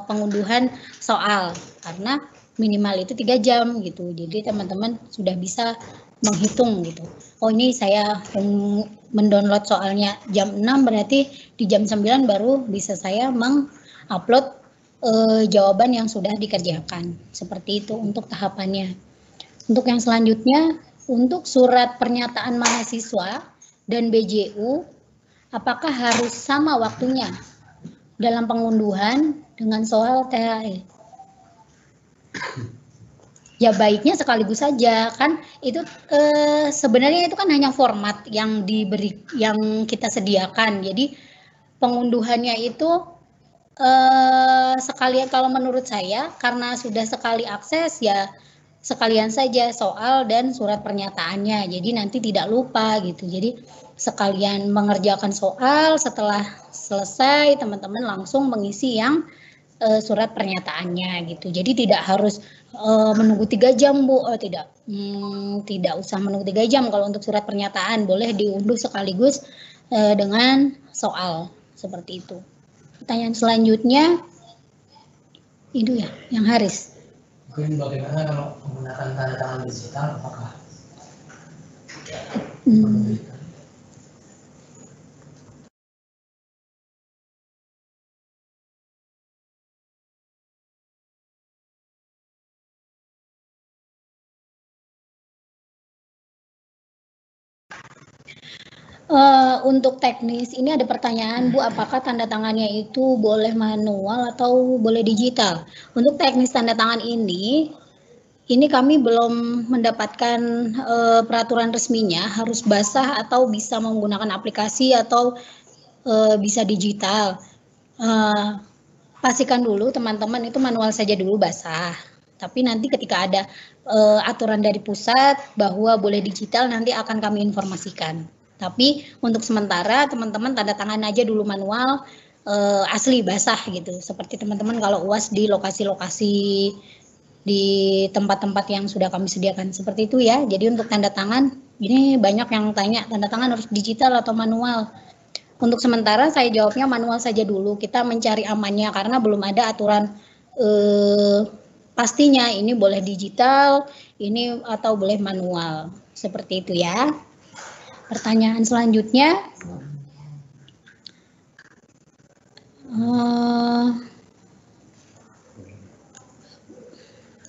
pengunduhan soal, karena minimal itu 3 jam gitu. Jadi teman-teman sudah bisa menghitung gitu. Oh, ini saya mendownload soalnya jam 6, berarti di jam 9 baru bisa saya mengupload jawaban yang sudah dikerjakan. Seperti itu untuk tahapannya. Untuk yang selanjutnya, untuk surat pernyataan mahasiswa dan BJU, apakah harus sama waktunya dalam pengunduhan dengan soal THE? Ya baiknya sekaligus saja kan, itu sebenarnya itu kan hanya format yang diberi, yang kita sediakan. Jadi pengunduhannya itu sekalian, kalau menurut saya karena sudah sekali akses ya sekalian saja soal dan surat pernyataannya, jadi nanti tidak lupa gitu. Jadi sekalian mengerjakan soal, setelah selesai teman-teman langsung mengisi yang surat pernyataannya gitu. Jadi tidak harus menunggu 3 jam Bu, tidak usah menunggu 3 jam kalau untuk surat pernyataan, boleh diunduh sekaligus dengan soal, seperti itu. Pertanyaan selanjutnya itu ya, yang Haris. Mungkin bagaimana kalau menggunakan tanda tangan digital, apakah untuk teknis ini ada pertanyaan Bu, apakah tanda tangannya itu boleh manual atau boleh digital? Untuk teknis tanda tangan ini kami belum mendapatkan peraturan resminya, harus basah atau bisa menggunakan aplikasi atau bisa digital. Pastikan dulu teman-teman itu manual saja dulu basah. Tapi nanti ketika ada aturan dari pusat bahwa boleh digital, nanti akan kami informasikan. Tapi untuk sementara teman-teman tanda tangan aja dulu manual asli basah gitu. Seperti teman-teman kalau UAS di lokasi-lokasi di tempat-tempat yang sudah kami sediakan seperti itu ya. Jadi untuk tanda tangan ini banyak yang tanya tanda tangan harus digital atau manual. Untuk sementara saya jawabnya manual saja dulu. Kita mencari amannya karena belum ada aturan pastinya ini boleh digital, ini atau boleh manual. Seperti itu ya. Pertanyaan selanjutnya.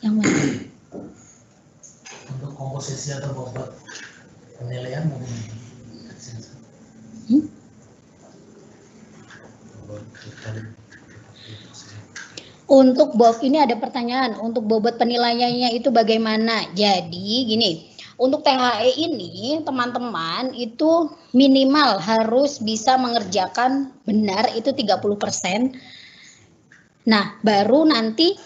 Yang mana? Untuk komposisi atau bobot penilaian bagaimana? Untuk ini ada pertanyaan, untuk bobot penilaiannya itu bagaimana? Jadi gini, untuk THE ini teman-teman itu minimal harus bisa mengerjakan benar itu 30%. Nah, baru nanti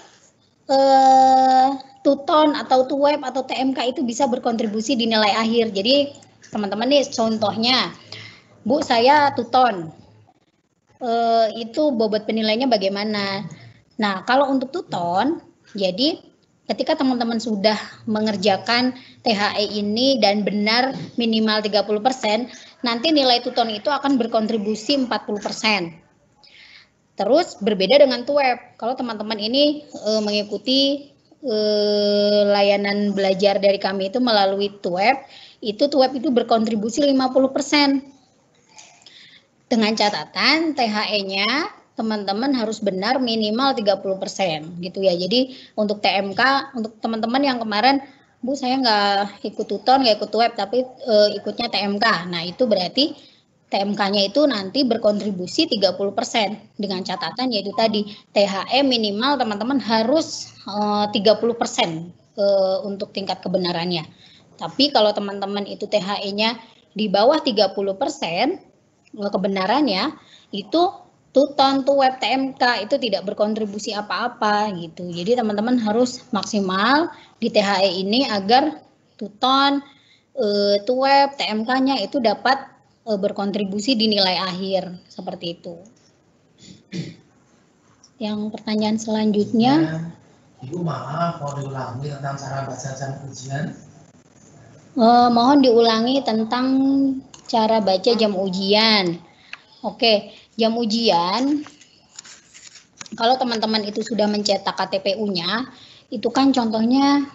Tuton atau Tuweb atau TMK itu bisa berkontribusi di nilai akhir. Jadi teman-teman nih contohnya, Bu saya Tuton, itu bobot penilaiannya bagaimana? Nah kalau untuk Tuton, jadi ketika teman-teman sudah mengerjakan THE ini dan benar minimal 30%, nanti nilai Tuton itu akan berkontribusi 40%. Terus berbeda dengan Tuweb. Kalau teman-teman ini mengikuti layanan belajar dari kami itu melalui Tuweb itu berkontribusi 50%. Dengan catatan THE-nya teman-teman harus benar minimal 30% gitu ya. Jadi untuk TMK, untuk teman-teman yang kemarin, Bu saya nggak ikut Tuton, nggak ikut Tuweb, tapi ikutnya TMK. Nah itu berarti TMK-nya itu nanti berkontribusi 30%. Dengan catatan yaitu tadi, THE minimal teman-teman harus 30% untuk tingkat kebenarannya. Tapi kalau teman-teman itu THE-nya di bawah 30% kebenarannya, itu Tuton, Tuweb, TMK itu tidak berkontribusi apa-apa gitu. Jadi teman-teman harus maksimal di THE ini agar Tuton, Tuweb, TMK-nya itu dapat berkontribusi di nilai akhir seperti itu. Yang pertanyaan selanjutnya. Ibu maaf, mau diulangi tentang cara baca jam ujian. Mohon diulangi tentang cara baca jam ujian. Oke, jam ujian, kalau teman-teman itu sudah mencetak KTPU-nya, itu kan contohnya,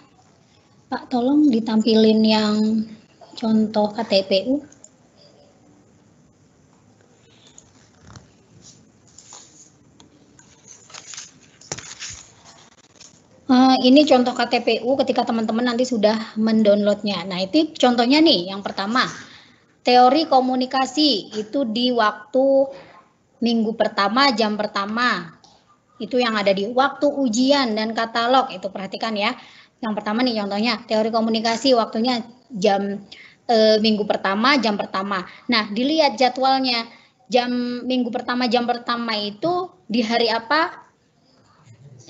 Pak tolong ditampilin yang contoh KTPU. Ini contoh KTPU ketika teman-teman nanti sudah mendownloadnya. Nah itu contohnya nih, yang pertama. Teori komunikasi itu di waktu minggu pertama, jam pertama. Itu yang ada di waktu ujian dan katalog. Itu perhatikan ya. Yang pertama nih contohnya, teori komunikasi waktunya jam minggu pertama, jam pertama. Nah, dilihat jadwalnya. Minggu pertama, jam pertama itu di hari apa?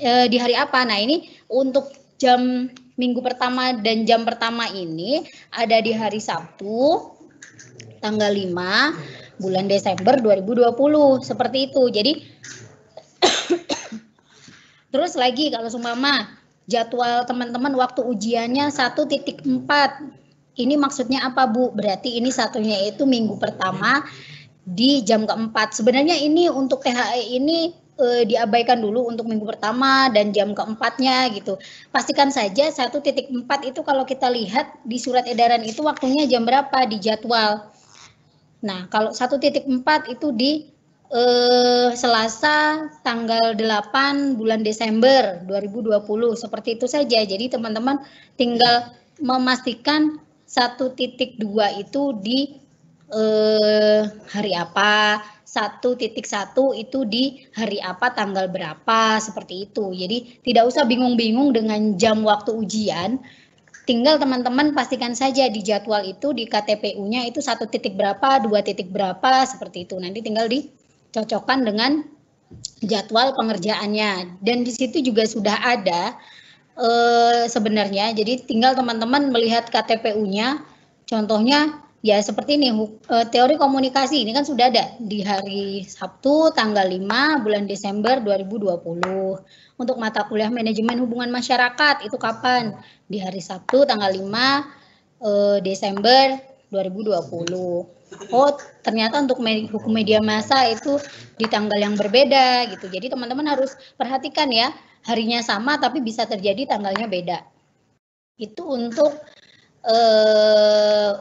Di hari apa? Nah, ini untuk jam minggu pertama dan jam pertama ini ada di hari Sabtu, tanggal 5 bulan Desember 2020 seperti itu. Jadi terus lagi kalau seumpama jadwal teman-teman waktu ujiannya 1.4, ini maksudnya apa Bu? Berarti ini satunya itu minggu pertama di jam keempat. Sebenarnya ini untuk THE ini diabaikan dulu untuk minggu pertama dan jam keempatnya gitu. Pastikan saja 1.4 itu kalau kita lihat di surat edaran itu waktunya jam berapa di jadwal. Nah, kalau 1.4 itu di Selasa tanggal 8 bulan Desember 2020 seperti itu saja. Jadi teman-teman tinggal memastikan 1.2 itu di hari apa, 1.1 itu di hari apa, tanggal berapa, seperti itu. Jadi tidak usah bingung-bingung dengan jam waktu ujian. Tinggal teman-teman pastikan saja di jadwal itu di KTPU-nya itu 1 titik berapa, 2 titik berapa, seperti itu. Nanti tinggal dicocokkan dengan jadwal pengerjaannya. Dan di situ juga sudah ada sebenarnya. Jadi tinggal teman-teman melihat KTPU-nya. Contohnya ya seperti ini, teori komunikasi ini kan sudah ada di hari Sabtu tanggal 5 bulan Desember 2020. Untuk mata kuliah manajemen hubungan masyarakat itu kapan? Di hari Sabtu tanggal 5 Desember 2020. Oh, ternyata untuk hukum media massa itu di tanggal yang berbeda gitu. Jadi teman-teman harus perhatikan ya, harinya sama tapi bisa terjadi tanggalnya beda. Itu untuk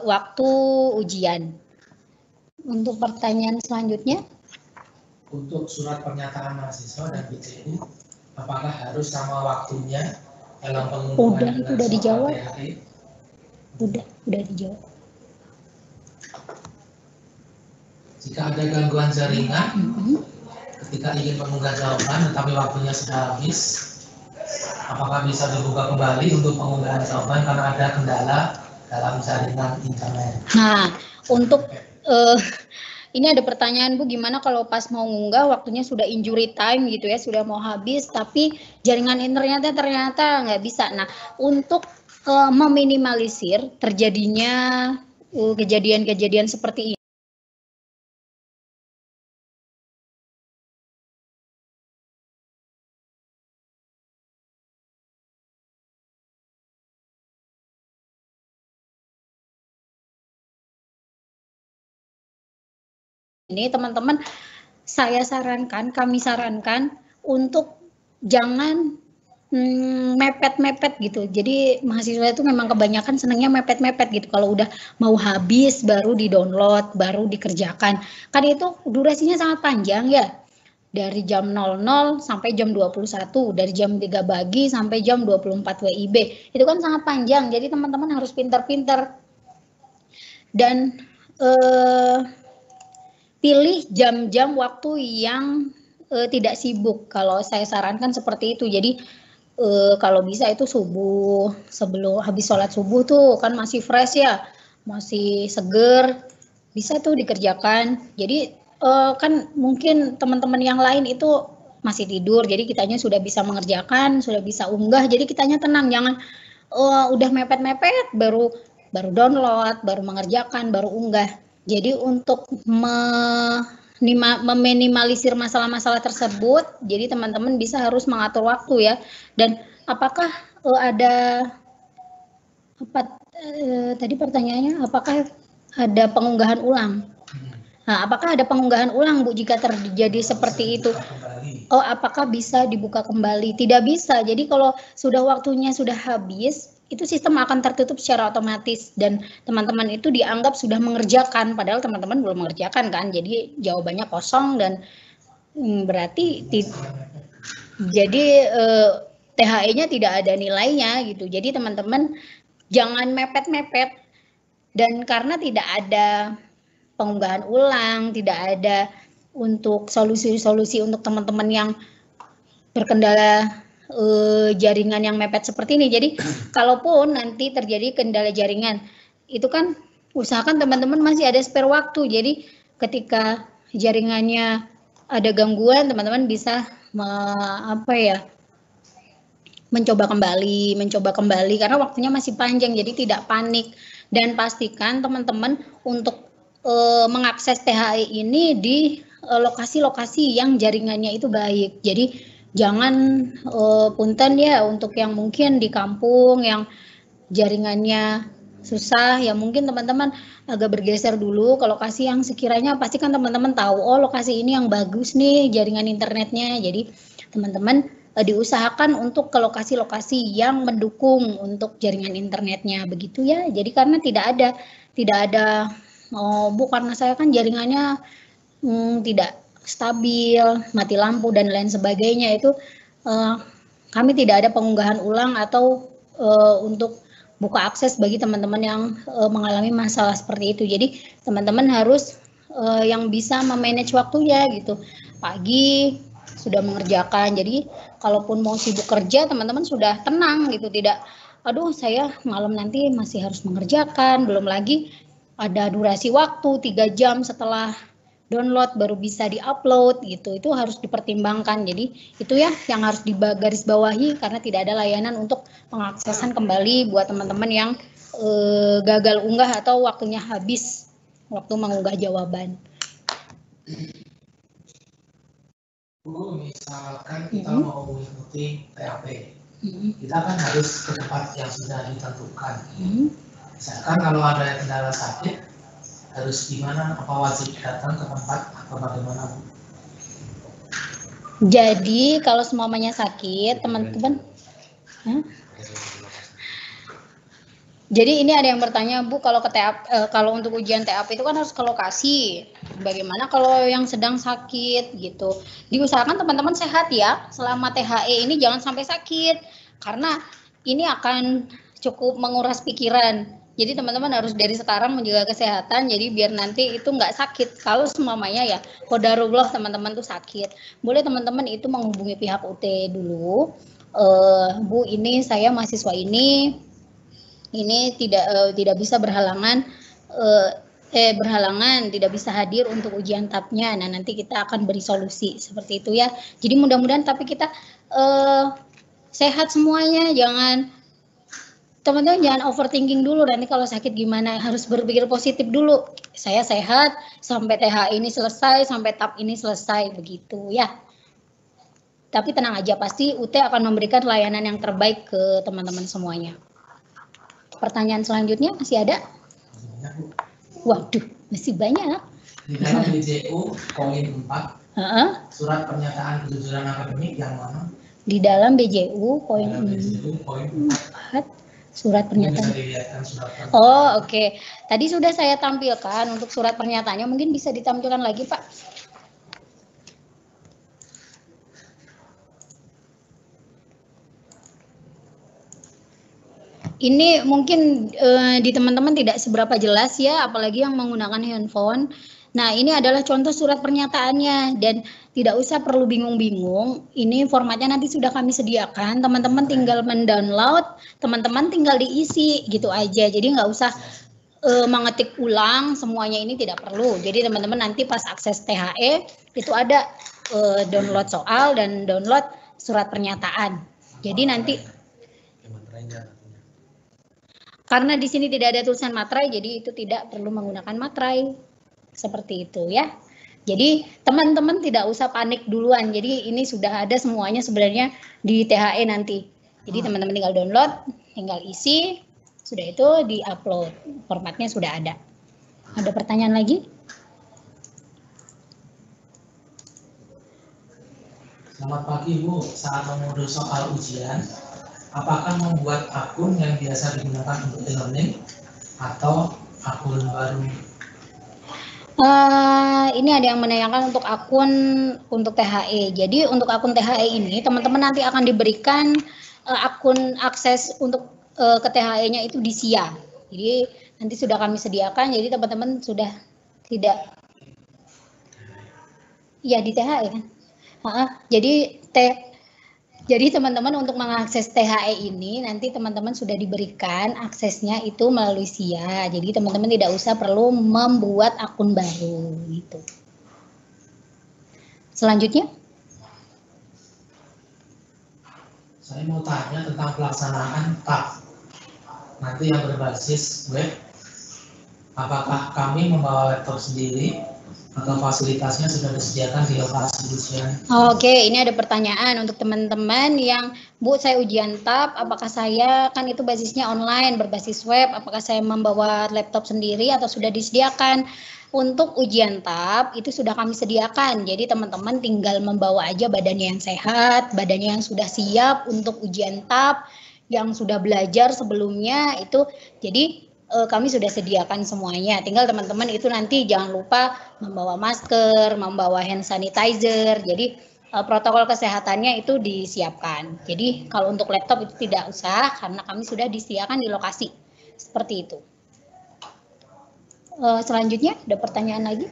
waktu ujian. Untuk pertanyaan selanjutnya. Untuk surat pernyataan mahasiswa dan PCU, apakah harus sama waktunya dalam pengunduhan? Udah dijawab. Udah dijawab. Jika ada gangguan jaringan, ketika ingin mengunggah jawaban tetapi waktunya sudah habis, apakah bisa dibuka kembali untuk pengunggahan jawaban karena ada kendala dalam jaringan internet? Nah, untuk ini ada pertanyaan Bu, gimana kalau pas mau ngunggah waktunya sudah injury time gitu ya, sudah mau habis tapi jaringan internetnya ternyata nggak bisa. Nah, untuk meminimalisir terjadinya kejadian-kejadian seperti ini, ini teman-teman kami sarankan untuk jangan mepet-mepet gitu. Jadi mahasiswa itu memang kebanyakan senangnya mepet-mepet gitu. Kalau udah mau habis baru di-download, baru dikerjakan. Kan itu durasinya sangat panjang ya. Dari jam 00 sampai jam 21, dari jam 3 pagi sampai jam 24 WIB. Itu kan sangat panjang. Jadi teman-teman harus pintar-pintar. Dan pilih jam-jam waktu yang tidak sibuk. Kalau saya sarankan seperti itu. Jadi kalau bisa itu subuh, sebelum habis sholat subuh tuh kan masih fresh ya, masih seger, bisa tuh dikerjakan. Jadi kan mungkin teman-teman yang lain itu masih tidur, jadi kitanya sudah bisa mengerjakan, sudah bisa unggah, jadi kitanya tenang, jangan udah mepet-mepet baru download, baru mengerjakan, baru unggah. Jadi untuk meminimalisir masalah-masalah tersebut, jadi teman-teman bisa harus mengatur waktu ya. Dan apakah ada tadi pertanyaannya, apakah ada pengunggahan ulang? Nah, apakah ada pengunggahan ulang Bu jika terjadi seperti itu? Oh, apakah bisa dibuka kembali? Tidak bisa. Jadi kalau sudah waktunya sudah habis, itu sistem akan tertutup secara otomatis dan teman-teman itu dianggap sudah mengerjakan, padahal teman-teman belum mengerjakan kan, jadi jawabannya kosong dan berarti jadi THE-nya tidak ada nilainya gitu. Jadi teman-teman jangan mepet-mepet, dan karena tidak ada pengunggahan ulang, tidak ada untuk solusi-solusi untuk teman-teman yang berkendala jaringan yang mepet seperti ini. Jadi kalaupun nanti terjadi kendala jaringan, itu kan usahakan teman-teman masih ada spare waktu. Jadi ketika jaringannya ada gangguan, teman-teman bisa mencoba kembali karena waktunya masih panjang, jadi tidak panik. Dan pastikan teman-teman untuk mengakses THE ini di lokasi-lokasi yang jaringannya itu baik. Jadi jangan punten ya untuk yang mungkin di kampung yang jaringannya susah, ya mungkin teman-teman agak bergeser dulu ke lokasi yang sekiranya pasti kan teman-teman tahu, oh lokasi ini yang bagus nih jaringan internetnya. Jadi teman-teman diusahakan untuk ke lokasi-lokasi yang mendukung untuk jaringan internetnya, begitu ya. Jadi karena tidak ada Bu, karena saya kan jaringannya tidak stabil, mati lampu dan lain sebagainya, itu kami tidak ada pengunggahan ulang atau untuk buka akses bagi teman-teman yang mengalami masalah seperti itu. Jadi teman-teman harus yang bisa memanage waktunya gitu. Pagi sudah mengerjakan, jadi kalaupun mau sibuk kerja teman-teman sudah tenang gitu, tidak aduh saya malam nanti masih harus mengerjakan, belum lagi ada durasi waktu 3 jam setelah download, baru bisa diupload gitu. Itu harus dipertimbangkan. Jadi itu ya yang harus digaris bawahi karena tidak ada layanan untuk pengaksesan kembali buat teman-teman yang gagal unggah atau waktunya habis waktu mengunggah jawaban. Bu, misalkan kita mau mengikuti TAP, kita kan harus ke tempat yang sudah ditentukan. Misalkan kalau ada kendala sakit, harus gimana? Apa wajib datang ke tempat atau bagaimana, Bu? Jadi kalau semuanya sakit, teman-teman, jadi ini ada yang bertanya, Bu, kalau ke TAP, kalau untuk ujian TAP itu kan harus ke lokasi. Bagaimana kalau yang sedang sakit gitu? Diusahakan teman-teman sehat ya, selama THE ini jangan sampai sakit, karena ini akan cukup menguras pikiran. Jadi teman-teman harus dari sekarang menjaga kesehatan, jadi biar nanti itu nggak sakit. Kalau semuanya ya, qadarullah teman-teman tuh sakit. Boleh teman-teman itu menghubungi pihak UT dulu. Bu, ini saya mahasiswa ini tidak bisa berhalangan, tidak bisa hadir untuk ujian TAP-nya. Nah, nanti kita akan beri solusi seperti itu ya. Jadi mudah-mudahan tapi kita sehat semuanya, teman-teman jangan overthinking dulu, nanti kalau sakit gimana, harus berpikir positif dulu. Saya sehat sampai TH ini selesai, sampai TAP ini selesai, begitu ya. Tapi tenang aja, pasti UT akan memberikan layanan yang terbaik ke teman-teman semuanya. Pertanyaan selanjutnya masih ada? Waduh, masih banyak. Di dalam BJU poin 4, surat pernyataan kejujuran akademik yang mana? Di dalam BJU poin 4. Surat pernyataan. Oh, oke. Tadi sudah saya tampilkan untuk surat pernyataannya, mungkin bisa ditampilkan lagi, Pak. Ini mungkin di teman-teman tidak seberapa jelas ya, apalagi yang menggunakan handphone. Nah, ini adalah contoh surat pernyataannya dan tidak usah perlu bingung-bingung. Ini formatnya nanti sudah kami sediakan. Teman-teman tinggal mendownload, teman-teman tinggal diisi gitu aja. Jadi nggak usah mengetik ulang, semuanya ini tidak perlu. Jadi teman-teman nanti pas akses THE itu ada download soal dan download surat pernyataan. Jadi nanti karena di sini tidak ada tulisan materai, jadi itu tidak perlu menggunakan materai. Seperti itu ya. Jadi teman-teman tidak usah panik duluan. Jadi ini sudah ada semuanya sebenarnya di THE nanti. Jadi teman-teman tinggal download, tinggal isi, sudah itu di-upload. Formatnya sudah ada. Ada pertanyaan lagi? Selamat pagi, Bu. Saat mengunduh soal ujian, apakah membuat akun yang biasa digunakan untuk e-learning atau akun baru? Ini ada yang menanyakan untuk akun untuk THE. Jadi untuk akun THE ini teman-teman nanti akan diberikan akun akses untuk ke THE-nya itu di SIA. Jadi nanti sudah kami sediakan. Jadi teman-teman sudah tidak, ya di THE kan. Jadi teman-teman untuk mengakses THE ini nanti teman-teman sudah diberikan aksesnya itu melalui SIA. Jadi teman-teman tidak usah perlu membuat akun baru gitu. Selanjutnya. Saya mau tanya tentang pelaksanaan TAP. Nanti yang berbasis web. Apakah kami membawa laptop sendiri atau fasilitasnya sudah disediakan di lokasi ujian? Oke, ini ada pertanyaan untuk teman-teman yang, Bu, saya ujian TAP, apakah saya, kan itu basisnya online, berbasis web, apakah saya membawa laptop sendiri atau sudah disediakan? Untuk ujian TAP, itu sudah kami sediakan, jadi teman-teman tinggal membawa aja badannya yang sehat, badannya yang sudah siap untuk ujian TAP, yang sudah belajar sebelumnya, itu, jadi kami sudah sediakan semuanya. Tinggal teman-teman itu nanti jangan lupa membawa masker, membawa hand sanitizer. Jadi protokol kesehatannya itu disiapkan. Jadi kalau untuk laptop itu tidak usah karena kami sudah disediakan di lokasi. Seperti itu. Selanjutnya ada pertanyaan lagi?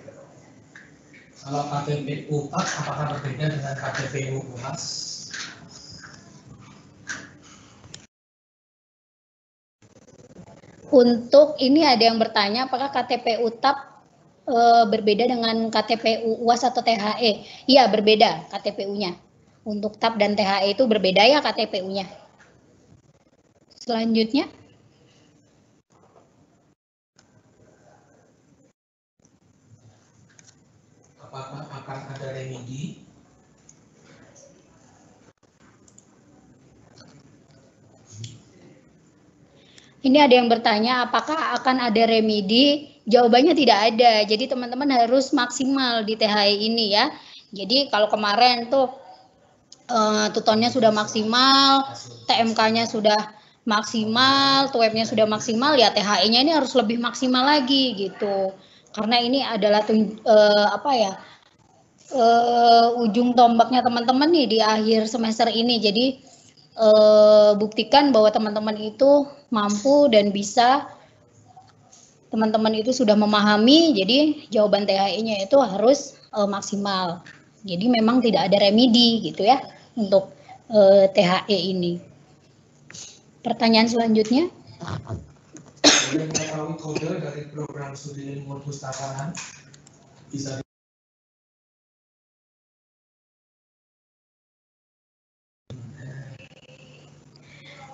Kalau KTP UPAS apakah berbeda dengan KTP UMAS? Untuk ini ada yang bertanya apakah KTP UTAP berbeda dengan KTPU UAS atau THE? Iya, berbeda KTPU-nya. Untuk TAP dan THE itu berbeda ya KTPU-nya. Selanjutnya. Apakah akan ada remedi? Ini ada yang bertanya, apakah akan ada remedi? Jawabannya tidak ada. Jadi teman-teman harus maksimal di THE ini ya. Jadi kalau kemarin tuh tutornya sudah maksimal, TMK-nya sudah maksimal, TWEB-nya sudah maksimal, ya THE-nya ini harus lebih maksimal lagi gitu. Karena ini adalah ujung tombaknya teman-teman nih di akhir semester ini. Jadi buktikan bahwa teman-teman itu mampu dan bisa, teman-teman itu sudah memahami, jadi jawaban THE-nya itu harus maksimal. Jadi memang tidak ada remedi gitu ya untuk THE ini. Pertanyaan selanjutnya. Boleh mengetahui kode dari program studi ilmu perpustakaan? Bisa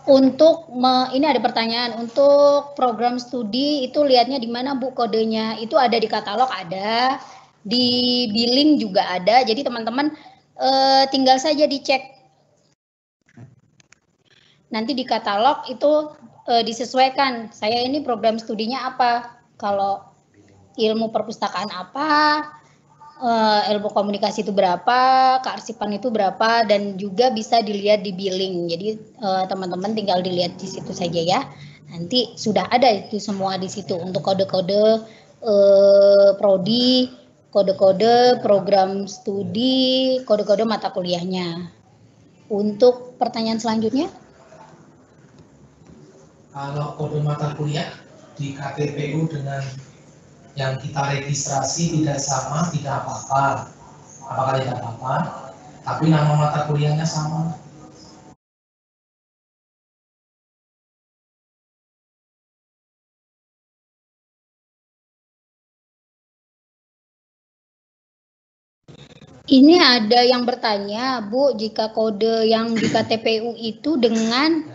Untuk ini ada pertanyaan, untuk program studi itu lihatnya di mana Bu kodenya? Itu ada di katalog, ada di billing juga ada. Jadi teman-teman tinggal saja dicek. Nanti di katalog itu disesuaikan. Saya ini program studinya apa? Kalau ilmu perpustakaan apa? Ilmu komunikasi itu berapa, kearsipan itu berapa, dan juga bisa dilihat di billing. Jadi teman-teman tinggal dilihat di situ saja ya. Nanti sudah ada itu semua di situ untuk kode-kode prodi, kode-kode program studi, kode-kode mata kuliahnya. Untuk pertanyaan selanjutnya. Kalau kode mata kuliah di KTPU dengan yang kita registrasi tidak sama, tidak apa-apa. Apakah tidak apa-apa? Tapi nama mata kuliahnya sama. Ini ada yang bertanya, Bu, jika kode yang di KTPU itu dengan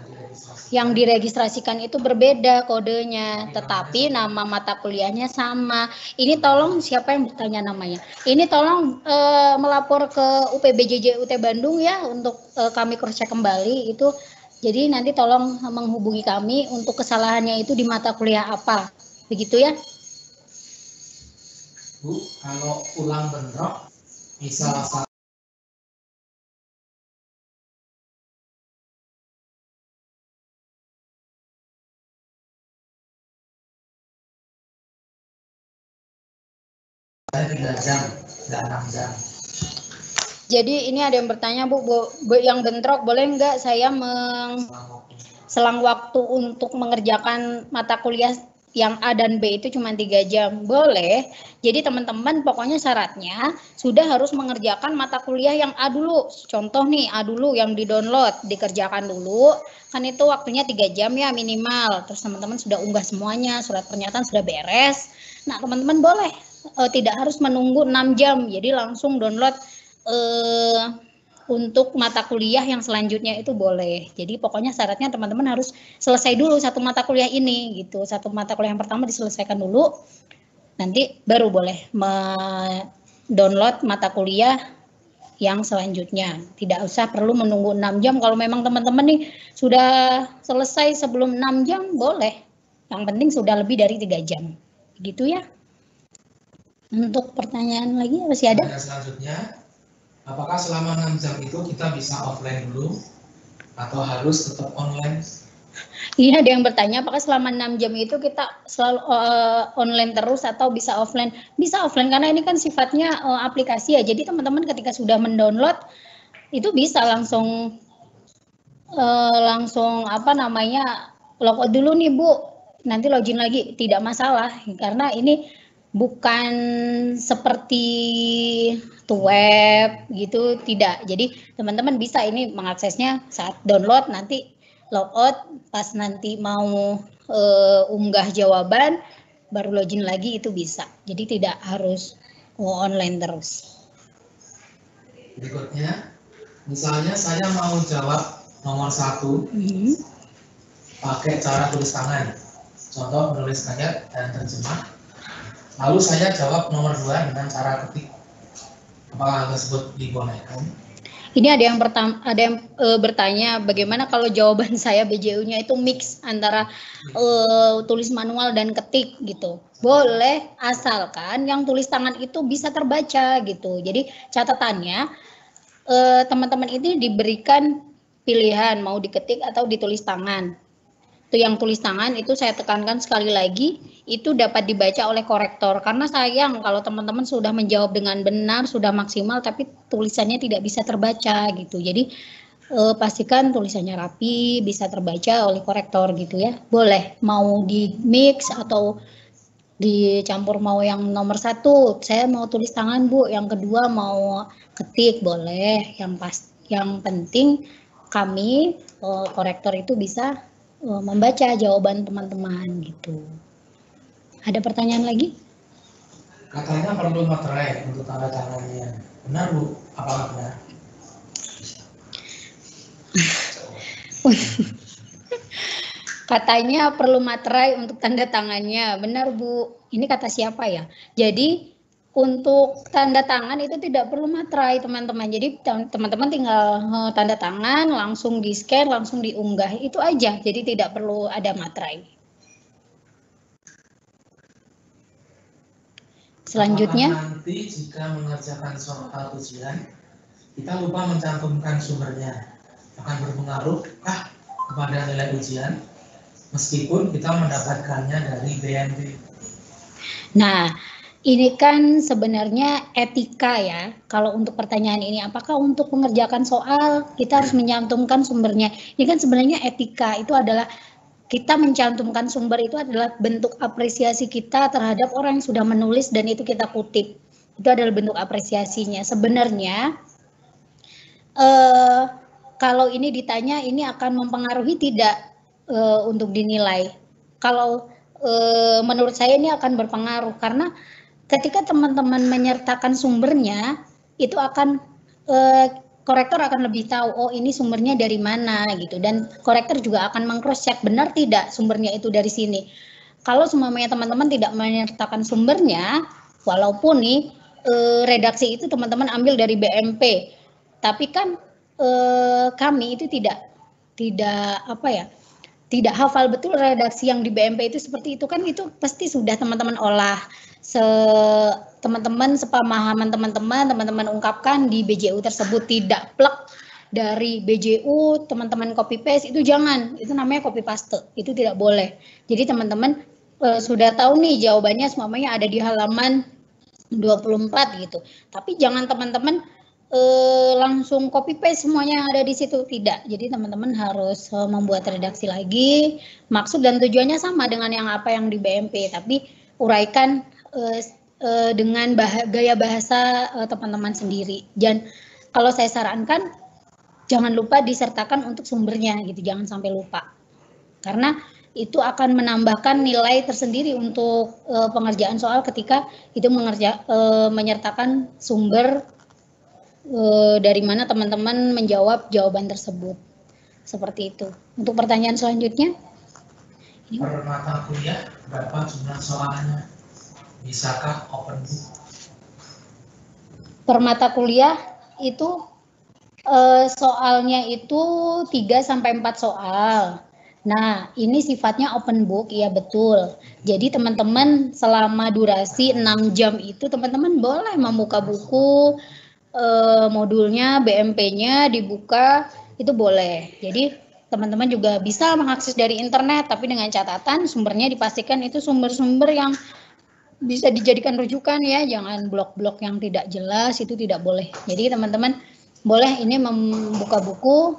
yang diregistrasikan itu berbeda kodenya, tetapi nama mata kuliahnya sama. Ini tolong siapa yang bertanya namanya? Ini tolong melapor ke UPBJJ UT Bandung ya untuk kami cross check kembali itu. Jadi nanti tolong menghubungi kami untuk kesalahannya itu di mata kuliah apa, begitu ya? Bu, kalau ulang bentrok, misal saya 3 jam, nggak 6 jam. Jadi ini ada yang bertanya, Bu, yang bentrok boleh nggak saya selang waktu untuk mengerjakan mata kuliah yang A dan B itu cuma 3 jam? Boleh. Jadi teman-teman pokoknya syaratnya sudah harus mengerjakan mata kuliah yang A dulu. Contoh nih, A dulu yang di-download, dikerjakan dulu. Kan itu waktunya 3 jam ya minimal. Terus teman-teman sudah unggah semuanya, surat pernyataan sudah beres. Nah, teman-teman boleh tidak harus menunggu 6 jam. Jadi langsung download untuk mata kuliah yang selanjutnya itu boleh. Jadi pokoknya syaratnya teman-teman harus selesai dulu satu mata kuliah ini gitu. Satu mata kuliah yang pertama diselesaikan dulu. Nanti baru boleh download mata kuliah yang selanjutnya. Tidak usah perlu menunggu 6 jam. Kalau memang teman-teman nih sudah selesai sebelum 6 jam boleh. Yang penting sudah lebih dari 3 jam. Gitu ya. Untuk pertanyaan lagi masih ada? Pertanyaan selanjutnya, apakah selama 6 jam itu kita bisa offline dulu atau harus tetap online? Iya, ada yang bertanya apakah selama 6 jam itu kita selalu online terus atau bisa offline? Bisa offline karena ini kan sifatnya aplikasi ya. Jadi teman-teman ketika sudah mendownload itu bisa langsung logout dulu nih Bu. Nanti login lagi, tidak masalah karena ini bukan seperti web gitu, tidak. Jadi teman-teman bisa ini mengaksesnya saat download, nanti logout pas nanti mau unggah jawaban baru login lagi itu bisa. Jadi tidak harus online terus. Berikutnya, misalnya saya mau jawab nomor 1 pakai cara tulis tangan, contoh menulis ayat dan terjemah. Lalu saya jawab nomor 2 dengan cara ketik. Apakah hal tersebut dibolehkan? Ini ada yang bertanya bagaimana kalau jawaban saya BJU-nya itu mix antara tulis manual dan ketik gitu. Boleh, asalkan yang tulis tangan itu bisa terbaca gitu. Jadi catatannya teman-teman ini diberikan pilihan mau diketik atau ditulis tangan. Itu yang tulis tangan itu saya tekankan sekali lagi, itu dapat dibaca oleh korektor. Karena sayang kalau teman-teman sudah menjawab dengan benar, sudah maksimal, tapi tulisannya tidak bisa terbaca gitu. Jadi pastikan tulisannya rapi, bisa terbaca oleh korektor gitu ya. Boleh, mau di mix atau dicampur, mau yang nomor 1, saya mau tulis tangan Bu, yang kedua mau ketik, boleh. Yang penting kami korektor itu bisa membaca jawaban teman-teman gitu. Ada pertanyaan lagi? Katanya perlu materai untuk tanda tangannya. Benar Bu? Apakah benar? Katanya perlu materai untuk tanda tangannya. Benar Bu. Ini kata siapa ya? Jadi untuk tanda tangan itu tidak perlu materai teman-teman. Jadi teman-teman tinggal tanda tangan, langsung di scan, langsung diunggah. Itu aja. Jadi tidak perlu ada materai. Selanjutnya. Apakah nanti jika mengerjakan soal ujian, kita lupa mencantumkan sumbernya, akan berpengaruhkah kepada nilai ujian meskipun kita mendapatkannya dari BMP? Nah, ini kan sebenarnya etika ya. Kalau untuk pertanyaan ini, apakah untuk mengerjakan soal kita harus mencantumkan sumbernya? Ini kan sebenarnya etika itu adalah kita mencantumkan sumber itu adalah bentuk apresiasi kita terhadap orang yang sudah menulis dan itu kita kutip. Itu adalah bentuk apresiasinya. Sebenarnya kalau ini ditanya ini akan mempengaruhi tidak untuk dinilai. Kalau menurut saya ini akan berpengaruh karena ketika teman-teman menyertakan sumbernya itu akan korektor akan lebih tahu, oh ini sumbernya dari mana gitu, dan korektor juga akan meng-cross check benar tidak sumbernya itu dari sini. Kalau semuanya teman-teman tidak menyertakan sumbernya, walaupun nih redaksi itu teman-teman ambil dari BMP, tapi kan kami itu tidak hafal betul redaksi yang di BMP itu seperti itu kan, itu pasti sudah teman-teman olah, teman-teman sepemahaman teman-teman ungkapkan di BJU tersebut, tidak plek dari BJU teman-teman copy paste, itu jangan, itu namanya copy paste, itu tidak boleh. Jadi teman-teman sudah tahu nih jawabannya semuanya ada di halaman 24 gitu, tapi jangan teman-teman langsung copy paste semuanya yang ada di situ, tidak. Jadi teman-teman harus membuat redaksi lagi, maksud dan tujuannya sama dengan apa yang di BMP, tapi uraikan dengan gaya bahasa teman-teman sendiri. Dan kalau saya sarankan jangan lupa disertakan untuk sumbernya gitu, jangan sampai lupa, karena itu akan menambahkan nilai tersendiri untuk pengerjaan soal ketika itu menyertakan sumber dari mana teman-teman menjawab jawaban tersebut. Seperti itu. Untuk pertanyaan selanjutnya, per mata kuliah berapa jumlah soalnya? Bisakah open book? Per mata kuliah itu soalnya itu 3-4 soal. Nah, ini sifatnya open book, ya betul. Jadi teman-teman selama durasi 6 jam itu teman-teman boleh membuka buku, modulnya, BMP-nya dibuka, itu boleh. Jadi teman-teman juga bisa mengakses dari internet, tapi dengan catatan sumbernya dipastikan itu sumber-sumber yang bisa dijadikan rujukan ya, jangan blok-blok yang tidak jelas, itu tidak boleh. Jadi teman-teman boleh ini membuka buku,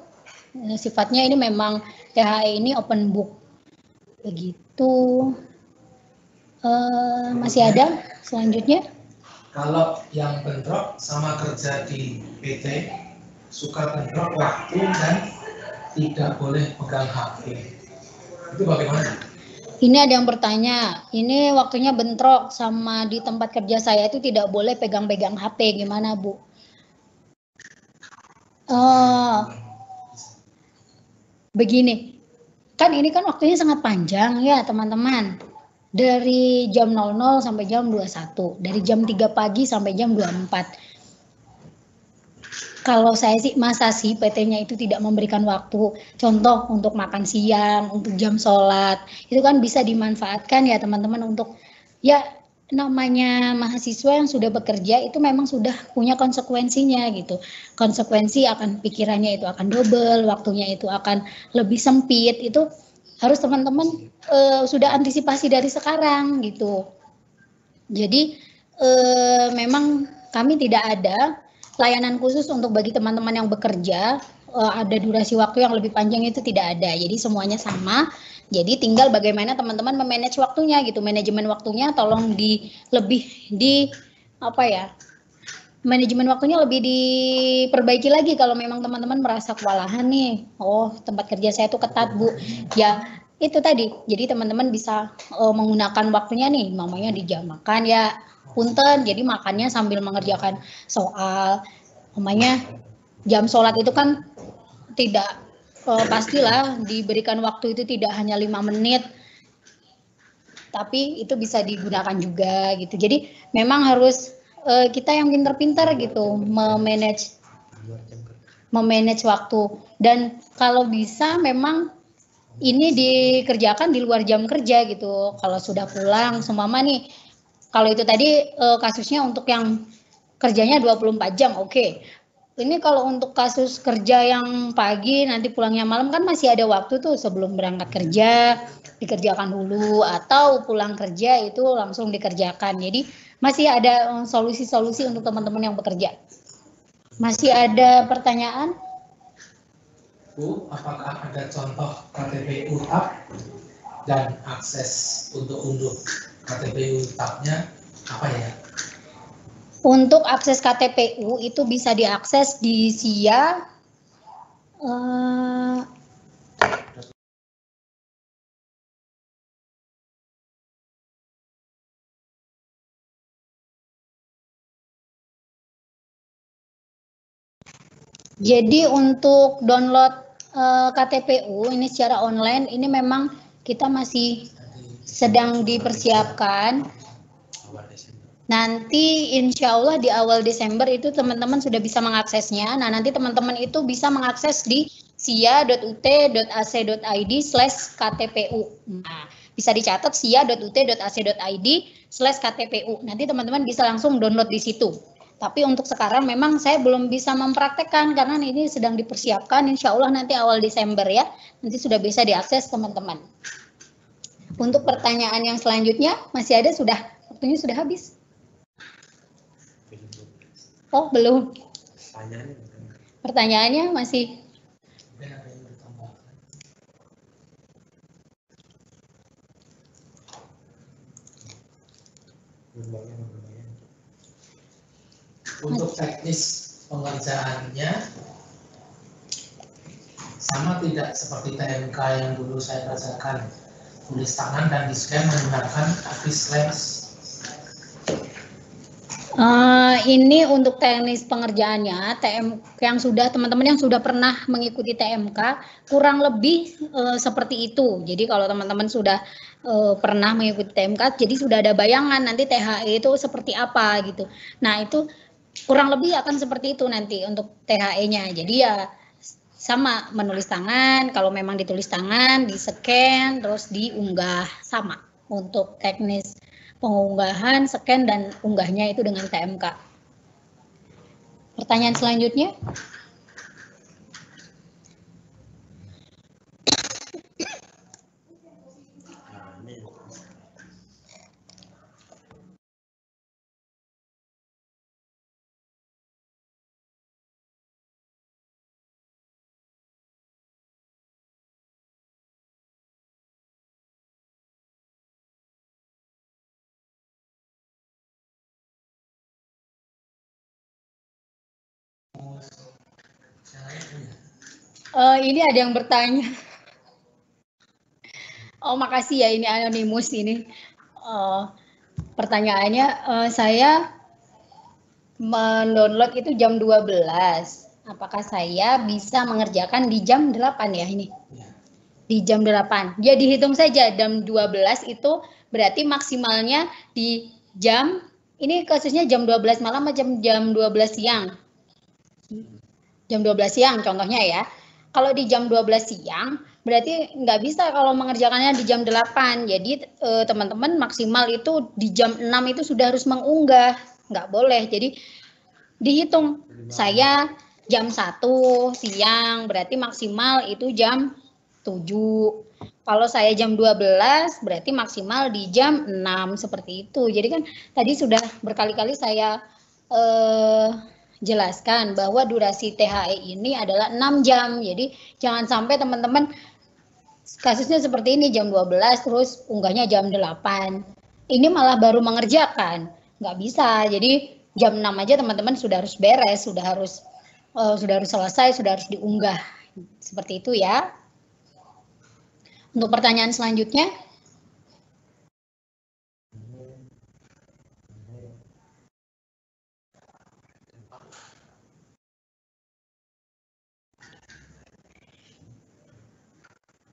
sifatnya ini memang THE ini open book. Begitu. Masih ada selanjutnya? Kalau yang bentrok sama kerja di PT, suka bentrok waktu dan tidak boleh pegang HP. Itu bagaimana? Ini ada yang bertanya, ini waktunya bentrok sama di tempat kerja saya itu tidak boleh pegang-pegang HP, gimana Bu? Begini, kan ini kan waktunya sangat panjang ya teman-teman. Dari jam 00 sampai jam 21, dari jam 3 pagi sampai jam 24. Kalau saya sih, masa sih PT-nya itu tidak memberikan waktu, contoh untuk makan siang, untuk jam sholat, itu kan bisa dimanfaatkan ya teman-teman untuk, ya namanya mahasiswa yang sudah bekerja itu memang sudah punya konsekuensinya gitu. Konsekuensi akan pikirannya itu akan double, waktunya itu akan lebih sempit, itu harus teman-teman sudah antisipasi dari sekarang gitu. Jadi memang kami tidak ada layanan khusus untuk bagi teman-teman yang bekerja, ada durasi waktu yang lebih panjang itu tidak ada. Jadi semuanya sama. Jadi tinggal bagaimana teman-teman memanage waktunya gitu. Manajemen waktunya tolong manajemen waktunya lebih diperbaiki lagi kalau memang teman-teman merasa kewalahan nih. Oh, tempat kerja saya tuh ketat, Bu. Ya, itu tadi. Jadi teman-teman bisa menggunakan waktunya nih, namanya di jam makan ya. Punten, jadi makannya sambil mengerjakan soal. Namanya jam sholat itu kan tidak pastilah diberikan waktu itu tidak hanya 5 menit, tapi itu bisa digunakan juga gitu. Jadi memang harus kita yang pintar-pintar gitu memanage waktu, dan kalau bisa memang ini dikerjakan di luar jam kerja gitu. Kalau sudah pulang seumpama nih, kalau itu tadi kasusnya untuk yang kerjanya 24 jam, oke. Ini kalau untuk kasus kerja yang pagi nanti pulangnya malam kan masih ada waktu tuh sebelum berangkat kerja dikerjakan dulu, atau pulang kerja itu langsung dikerjakan. Jadi masih ada solusi-solusi untuk teman-teman yang bekerja. Masih ada pertanyaan? Bu, apakah ada contoh KTP UTAP dan akses untuk unduh KTP UTAP-nya apa ya? Untuk akses KTPU itu bisa diakses di SIA. Jadi untuk download KTPU ini secara online, ini memang kita masih sedang dipersiapkan. Nanti insya Allah di awal Desember itu teman-teman sudah bisa mengaksesnya. Nah, nanti teman-teman itu bisa mengakses di sia.ut.ac.id/ktpu. Nah, bisa dicatat sia.ut.ac.id/ktpu. Nanti teman-teman bisa langsung download di situ. Tapi untuk sekarang memang saya belum bisa mempraktekkan karena ini sedang dipersiapkan. Insya Allah nanti awal Desember ya, nanti sudah bisa diakses teman-teman. Untuk pertanyaan yang selanjutnya masih ada, sudah waktunya sudah habis. Oh, belum. Pertanyaannya masih. Untuk teknis pengerjaannya sama tidak seperti TMK yang dulu saya kerjakan, tulis tangan dan di-scan menggunakan Office Lens. Ini untuk teknis pengerjaannya, yang sudah teman-teman yang sudah pernah mengikuti TMK kurang lebih seperti itu. Jadi kalau teman-teman sudah pernah mengikuti TMK, jadi sudah ada bayangan nanti THE itu seperti apa gitu. Nah itu kurang lebih akan seperti itu nanti untuk THE-nya. Jadi ya sama, menulis tangan, kalau memang ditulis tangan, di-scan, terus diunggah, sama untuk teknis pengunggahan, scan, dan unggahnya itu dengan TMK. Pertanyaan selanjutnya. Ini ada yang bertanya. Oh, makasih ya, ini anonimus ini. Pertanyaannya, saya mendownload itu jam 12. Apakah saya bisa mengerjakan di jam 8 ya ini? Di jam 8. Ya dihitung saja jam 12 itu berarti maksimalnya di jam, ini kasusnya jam 12 malam atau jam 12 siang? Jam 12 siang contohnya ya. Kalau di jam 12 siang berarti nggak bisa kalau mengerjakannya di jam 8. Jadi teman-teman maksimal itu di jam 6 itu sudah harus mengunggah. Nggak boleh. Jadi dihitung. Saya jam 1 siang berarti maksimal itu jam 7. Kalau saya jam 12 berarti maksimal di jam 6 seperti itu. Jadi kan tadi sudah berkali-kali saya jelaskan bahwa durasi THE ini adalah 6 jam. Jadi jangan sampai teman-teman kasusnya seperti ini jam 12 terus unggahnya jam 8. Ini malah baru mengerjakan. Nggak bisa. Jadi jam 6 aja teman-teman sudah harus beres, sudah harus selesai, sudah harus diunggah. Seperti itu ya. Untuk pertanyaan selanjutnya.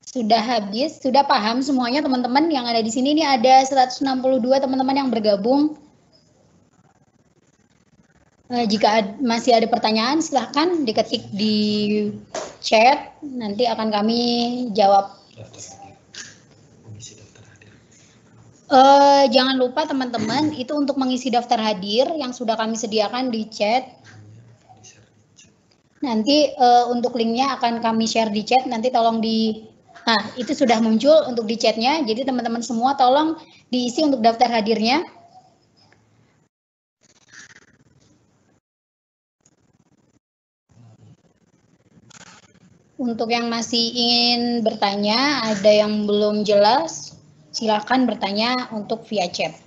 Sudah habis, sudah paham semuanya teman-teman yang ada di sini. Ini ada 162 teman-teman yang bergabung. Jika masih ada pertanyaan silahkan diketik di chat, nanti akan kami jawab. Jangan lupa teman-teman, itu untuk mengisi daftar hadir yang sudah kami sediakan di chat. Nanti untuk linknya akan kami share di chat, nanti tolong nah itu sudah muncul untuk di chatnya, jadi teman-teman semua tolong diisi untuk daftar hadirnya. Untuk yang masih ingin bertanya, ada yang belum jelas, silakan bertanya untuk via chat.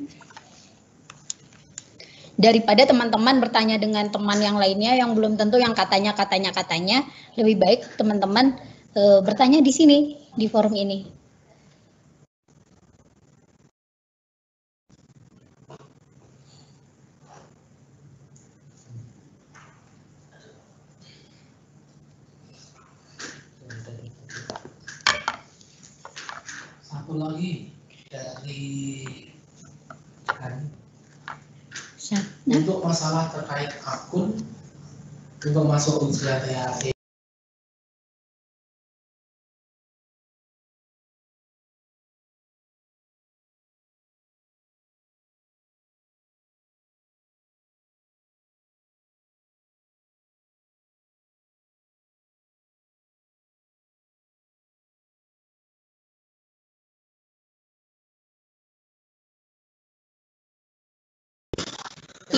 Daripada teman-teman bertanya dengan teman yang lainnya yang belum tentu yang katanya, lebih baik teman-teman bertanya di sini, di forum ini. Satu lagi dari untuk masalah terkait akun untuk masuk ujian THE.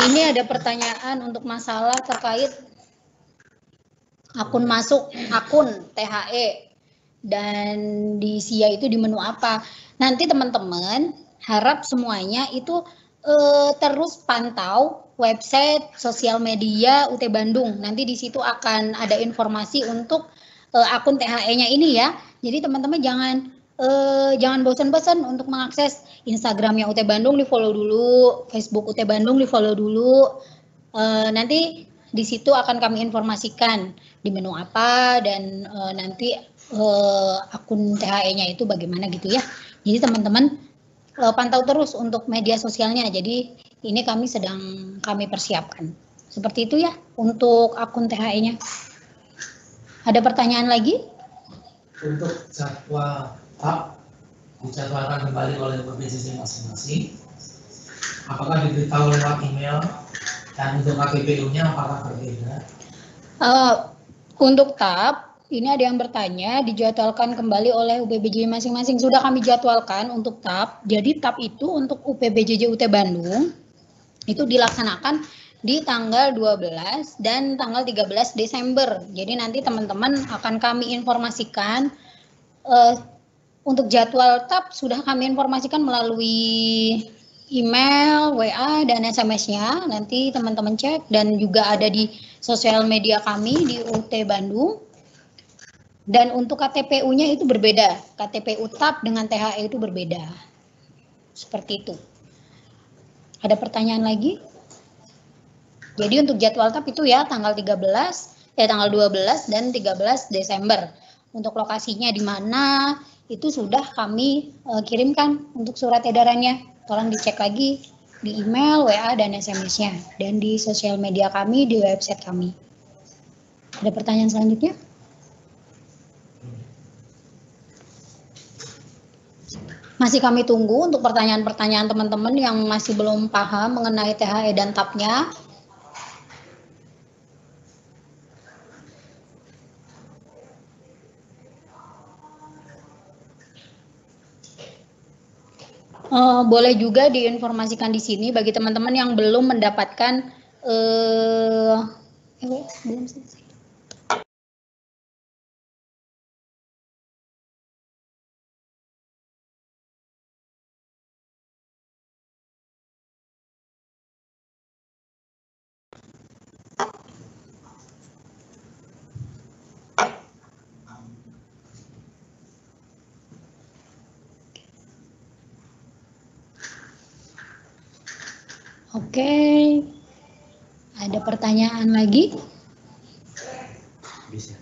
Ini ada pertanyaan untuk masalah terkait akun masuk, akun THE, dan di SIA itu di menu apa. Nanti teman-teman harap semuanya itu terus pantau website sosial media UT Bandung. Nanti di situ akan ada informasi untuk akun THE-nya ini ya. Jadi teman-teman jangan bosan-bosan untuk mengakses Instagramnya UT Bandung, di follow dulu, Facebook UT Bandung di follow dulu. Nanti di situ akan kami informasikan di menu apa dan nanti akun THE-nya itu bagaimana gitu ya. Jadi teman-teman pantau terus untuk media sosialnya. Jadi ini kami persiapkan. Seperti itu ya untuk akun THE-nya. Ada pertanyaan lagi? Untuk jadwal TAP dijadwalkan kembali oleh PPJJ masing-masing. Apakah diberitahu lewat email? Dan untuk KPPU-nya apakah berbeda? Untuk TAP, ini ada yang bertanya, dijadwalkan kembali oleh UPBJJ masing-masing. Sudah kami jadwalkan untuk TAP. Jadi TAP itu untuk UPBJJ UT Bandung, itu dilaksanakan di tanggal 12 dan tanggal 13 Desember. Jadi nanti teman-teman akan kami informasikan. Untuk jadwal TAP sudah kami informasikan melalui email, WA, dan SMS-nya. Nanti teman-teman cek dan juga ada di sosial media kami di UT Bandung. Dan untuk KTPU-nya itu berbeda. KTPU TAP dengan THE itu berbeda. Seperti itu. Ada pertanyaan lagi? Jadi untuk jadwal TAP itu ya tanggal 12 dan 13 Desember. Untuk lokasinya di mana itu sudah kami kirimkan untuk surat edarannya. Tolong dicek lagi di email, WA, dan SMS-nya. Dan di sosial media kami, di website kami. Ada pertanyaan selanjutnya? Masih kami tunggu untuk pertanyaan-pertanyaan teman-teman yang masih belum paham mengenai THE dan TAP-nya. Boleh juga diinformasikan di sini bagi teman-teman yang belum mendapatkan belum selesai. Oke, ada pertanyaan lagi? Bisa.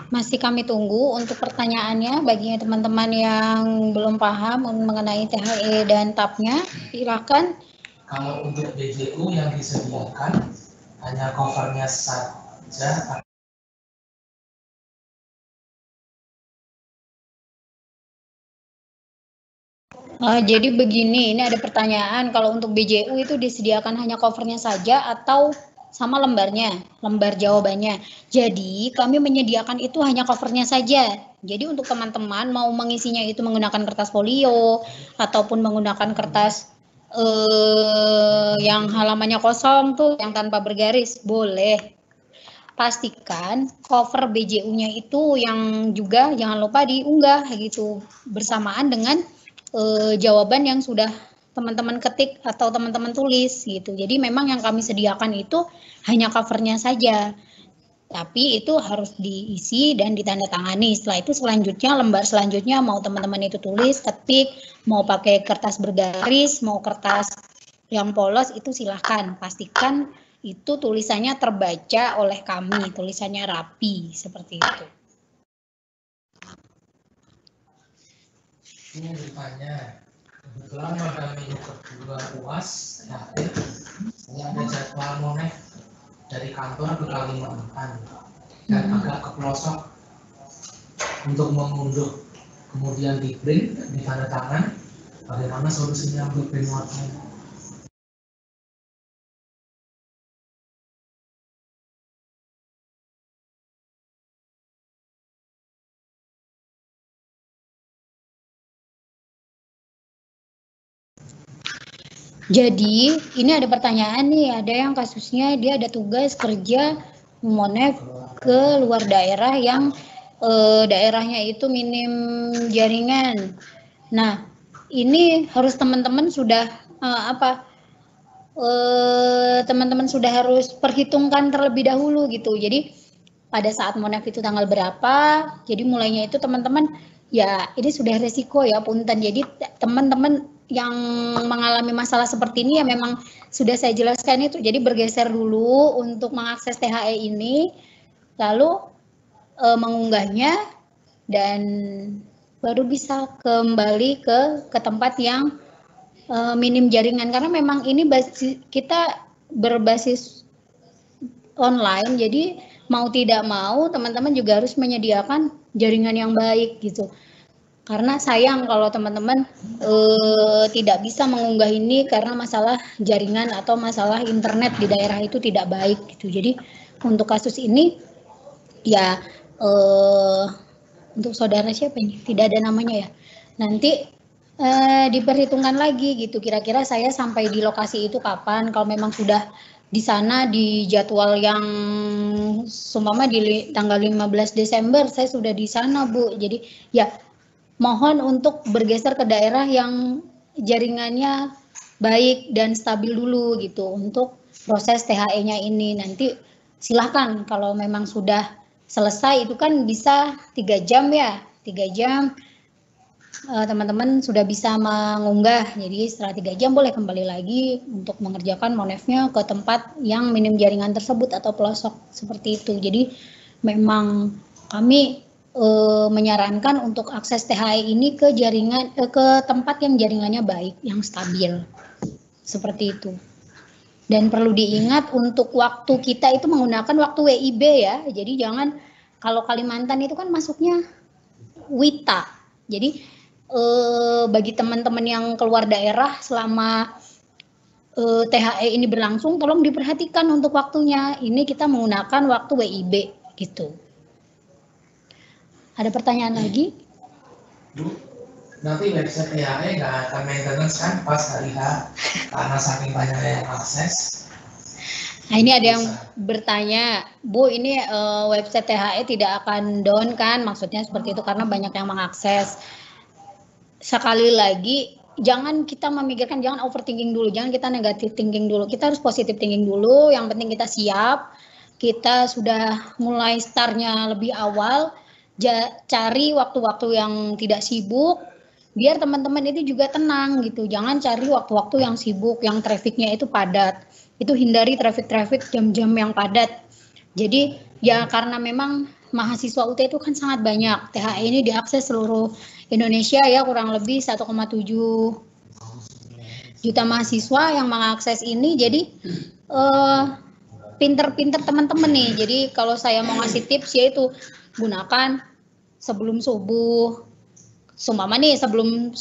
Masih kami tunggu untuk pertanyaannya bagi teman-teman yang belum paham mengenai THE dan TAP-nya. Silakan. Kalau untuk BJU yang disediakan hanya covernya saja. Jadi begini, ini ada pertanyaan, kalau untuk BJU itu disediakan hanya covernya saja atau sama lembarnya, lembar jawabannya. Jadi kami menyediakan itu hanya covernya saja. Jadi untuk teman-teman mau mengisinya itu menggunakan kertas folio ataupun menggunakan kertas yang halamannya kosong tuh, yang tanpa bergaris, boleh. Pastikan cover BJU-nya itu yang juga jangan lupa diunggah gitu bersamaan dengan jawaban yang sudah teman-teman ketik atau teman-teman tulis gitu. Jadi memang yang kami sediakan itu hanya covernya saja. Tapi itu harus diisi dan ditandatangani. Setelah itu selanjutnya lembar selanjutnya mau teman-teman itu tulis, ketik, mau pakai kertas bergaris, mau kertas yang polos itu silahkan. Pastikan itu tulisannya terbaca oleh kami, tulisannya rapi seperti itu. Ini ditanya, kebetulan pada minggu kedua UAS, ini ada jadwal monek dari kantor ke Kalimantan dan agak ke pelosok untuk mengunduh, kemudian di print, di tanda tangan. Bagaimana solusinya untuk print warnanya? Jadi ini ada pertanyaan nih, ada yang kasusnya dia ada tugas kerja monek ke luar daerah yang daerahnya itu minim jaringan. Nah ini harus teman-teman sudah teman-teman sudah harus perhitungkan terlebih dahulu gitu. Jadi pada saat Monef itu tanggal berapa, jadi mulainya itu teman-teman ya ini sudah resiko ya punten. Jadi teman-teman yang mengalami masalah seperti ini ya memang sudah saya jelaskan itu. Jadi bergeser dulu untuk mengakses THE ini, lalu mengunggahnya dan baru bisa kembali ke tempat yang minim jaringan, karena memang ini kita berbasis online, jadi mau tidak mau teman-teman juga harus menyediakan jaringan yang baik gitu. Karena sayang kalau teman-teman tidak bisa mengunggah ini karena masalah jaringan atau masalah internet di daerah itu tidak baik gitu. Jadi untuk kasus ini ya untuk saudara siapa ini? Tidak ada namanya ya. Nanti diperhitungkan lagi gitu, kira-kira saya sampai di lokasi itu kapan. Kalau memang sudah di sana di jadwal yang seumpama di tanggal 15 Desember saya sudah di sana Bu, jadi ya mohon untuk bergeser ke daerah yang jaringannya baik dan stabil dulu gitu untuk proses THE-nya ini. Nanti silahkan kalau memang sudah selesai itu kan bisa 3 jam ya, 3 jam teman-teman sudah bisa mengunggah, jadi setelah 3 jam boleh kembali lagi untuk mengerjakan monefnya ke tempat yang minim jaringan tersebut atau pelosok seperti itu. Jadi memang kami menyarankan untuk akses THE ini ke jaringan ke tempat yang jaringannya baik, yang stabil seperti itu. Dan perlu diingat untuk waktu kita itu menggunakan waktu WIB ya, jadi jangan, kalau Kalimantan itu kan masuknya WITA, jadi bagi teman-teman yang keluar daerah selama THE ini berlangsung, tolong diperhatikan untuk waktunya. Ini kita menggunakan waktu WIB gitu. Ada pertanyaan lagi? Bu, nanti website THE nggak akan maintenance kan pas hari H karena saking banyaknya yang akses. Nah ini ada yang bertanya, Bu ini website THE tidak akan down kan? Maksudnya seperti itu karena banyak yang mengakses. Sekali lagi, jangan kita memikirkan, jangan overthinking dulu, jangan kita negative thinking dulu, kita harus positive thinking dulu. Yang penting kita siap, kita sudah mulai startnya lebih awal, cari waktu-waktu yang tidak sibuk, biar teman-teman itu juga tenang gitu. Jangan cari waktu-waktu yang sibuk, yang trafficnya itu padat, itu hindari traffic jam-jam yang padat. Jadi ya karena memang mahasiswa UT itu kan sangat banyak, THE ini diakses seluruh Indonesia ya, kurang lebih 1,7 juta mahasiswa yang mengakses ini. Jadi pinter-pinter teman-teman nih. Jadi kalau saya mau ngasih tips yaitu gunakan sebelum subuh. Seumpama nih sebelum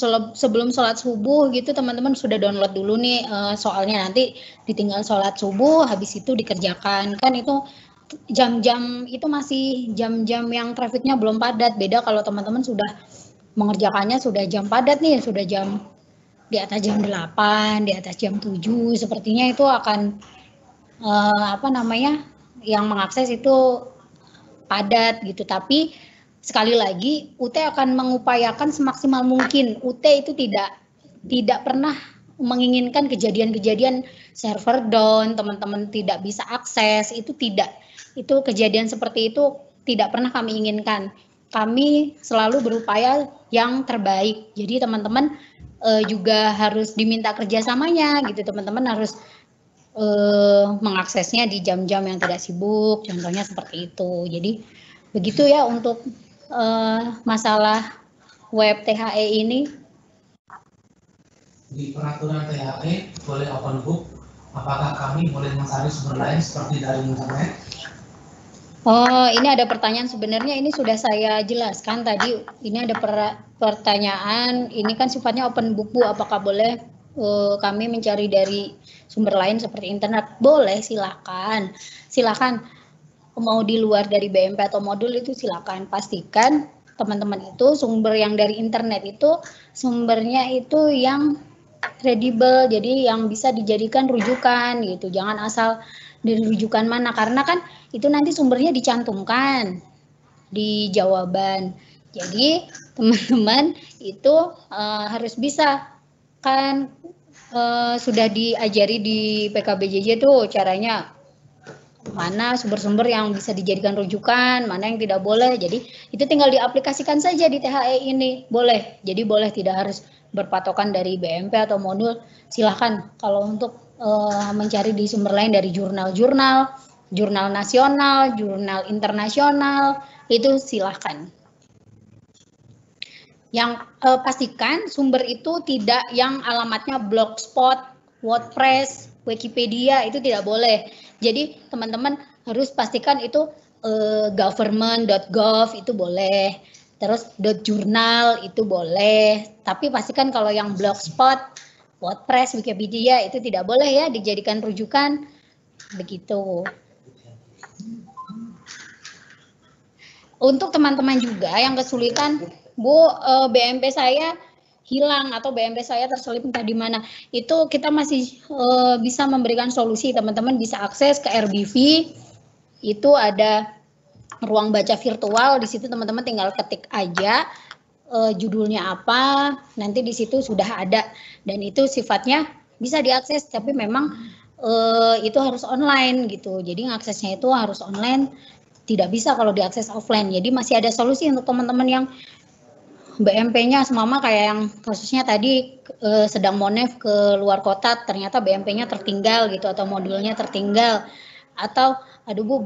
sholat subuh gitu teman-teman sudah download dulu nih soalnya, nanti ditinggal sholat subuh habis itu dikerjakan. Kan itu jam-jam itu masih jam-jam yang trafficnya belum padat. Beda kalau teman-teman sudah mengerjakannya sudah jam padat nih, sudah jam di atas jam 8, di atas jam 7, sepertinya itu akan yang mengakses itu padat gitu. Tapi sekali lagi UT akan mengupayakan semaksimal mungkin. UT itu tidak pernah menginginkan kejadian-kejadian server down, teman-teman tidak bisa akses, itu tidak. Itu kejadian seperti itu tidak pernah kami inginkan. Kami selalu berupaya yang terbaik. Jadi teman-teman juga harus diminta kerjasamanya gitu. Teman-teman harus mengaksesnya di jam-jam yang tidak sibuk. Contohnya seperti itu. Jadi begitu ya untuk masalah web THE ini. Di peraturan THE boleh open book. Apakah kami boleh mencari sumber lain seperti dari internet? Oh, ini ada pertanyaan, sebenarnya ini sudah saya jelaskan tadi. Ini ada pertanyaan, ini kan sifatnya open book Bu, apakah boleh kami mencari dari sumber lain seperti internet? Boleh, silakan. Silakan, mau di luar dari BMP atau modul itu silakan. Pastikan teman-teman itu sumber yang dari internet itu sumbernya itu yang kredibel, jadi yang bisa dijadikan rujukan gitu. Jangan asal dari rujukan mana, karena kan itu nanti sumbernya dicantumkan di jawaban. Jadi teman-teman itu harus bisa kan sudah diajari di PKBJJ tuh caranya mana sumber-sumber yang bisa dijadikan rujukan, mana yang tidak boleh. Jadi itu tinggal diaplikasikan saja di THE ini, boleh. Jadi boleh, tidak harus berpatokan dari BMP atau modul. Silahkan kalau untuk mencari di sumber lain dari jurnal-jurnal, jurnal nasional, jurnal internasional, itu silahkan. Yang pastikan sumber itu tidak yang alamatnya blogspot, WordPress, Wikipedia, itu tidak boleh. Jadi teman-teman harus pastikan itu government.gov itu boleh, terus .jurnal itu boleh, tapi pastikan kalau yang blogspot, WordPress, Wikipedia itu tidak boleh ya dijadikan rujukan, begitu. Untuk teman-teman juga yang kesulitan, Bu, BMP saya hilang atau BMP saya terselip entah di mana, itu kita masih bisa memberikan solusi. Teman-teman bisa akses ke RBV, itu ada ruang baca virtual, di situ teman-teman tinggal ketik aja judulnya apa, nanti di situ sudah ada, dan itu sifatnya bisa diakses, tapi memang itu harus online gitu, jadi aksesnya itu harus online, tidak bisa kalau diakses offline. Jadi masih ada solusi untuk teman-teman yang BMP-nya semama kayak yang kasusnya tadi sedang monev ke luar kota, ternyata BMP-nya tertinggal gitu, atau modulnya tertinggal, atau aduh Bu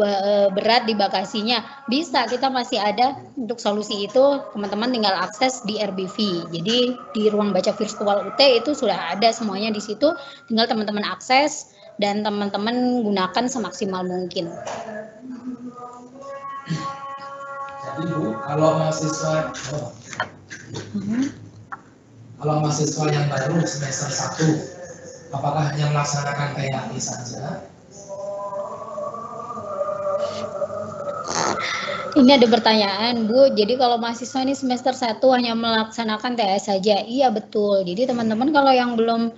berat di bagasinya, bisa, kita masih ada untuk solusi itu. Teman-teman tinggal akses di RBV, jadi di ruang baca virtual UT itu sudah ada semuanya di situ, tinggal teman-teman akses dan teman-teman gunakan semaksimal mungkin. Jadi Bu, kalau mahasiswa yang baru semester 1, apakah hanya melaksanakan THE saja? Ini ada pertanyaan, Bu. Jadi kalau mahasiswa ini semester 1 hanya melaksanakan THE saja? Iya, betul. Jadi teman-teman kalau yang belum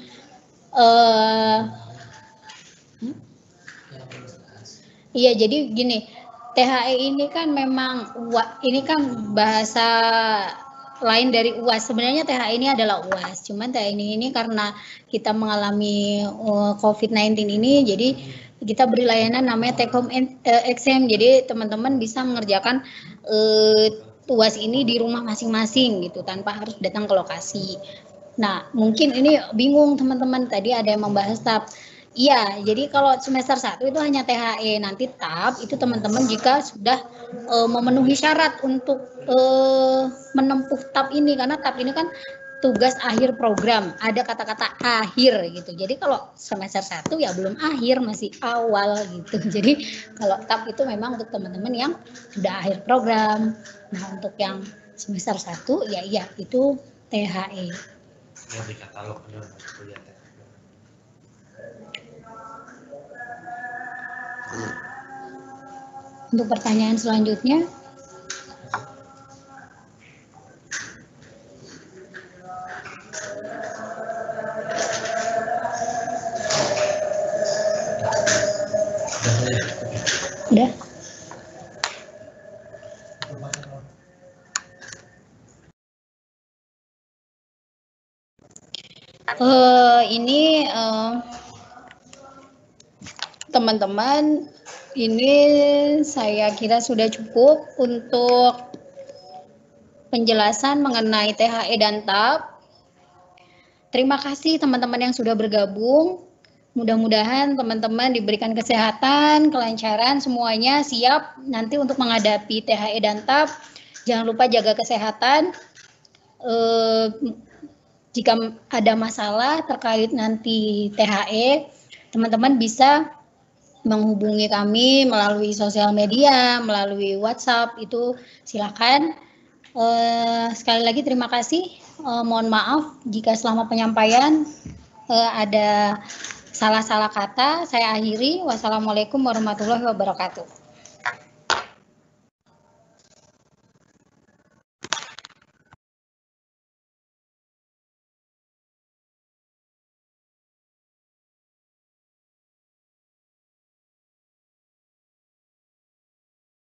iya, jadi gini, THE ini kan memang ini kan bahasa lain dari UAS. Sebenarnya THE ini adalah UAS, cuman THE ini karena kita mengalami COVID-19 ini, jadi kita beri layanan namanya take home exam. Jadi teman-teman bisa mengerjakan UAS ini di rumah masing-masing gitu, tanpa harus datang ke lokasi. Nah, mungkin ini bingung teman-teman, tadi ada yang membahas TAP. Iya, jadi kalau semester 1 itu hanya THE, nanti TAP itu teman-teman jika sudah memenuhi syarat untuk menempuh TAP ini, karena TAP ini kan tugas akhir program, ada kata-kata akhir gitu. Jadi kalau semester 1 ya belum akhir, masih awal gitu. Jadi kalau TAP itu memang untuk teman-teman yang sudah akhir program. Nah, untuk yang semester 1 ya iya itu THE. Ya, di katalog kuliah. Untuk pertanyaan selanjutnya, udah. Ini teman-teman, ini saya kira sudah cukup untuk penjelasan mengenai THE dan TAP. Terima kasih teman-teman yang sudah bergabung. Mudah-mudahan teman-teman diberikan kesehatan, kelancaran, semuanya siap nanti untuk menghadapi THE dan TAP. Jangan lupa jaga kesehatan. Jika ada masalah terkait nanti THE, teman-teman bisa menghubungi kami melalui sosial media, melalui WhatsApp, itu silakan. Sekali lagi terima kasih. Mohon maaf jika selama penyampaian ada salah-salah kata. Saya akhiri. Wassalamualaikum warahmatullahi wabarakatuh.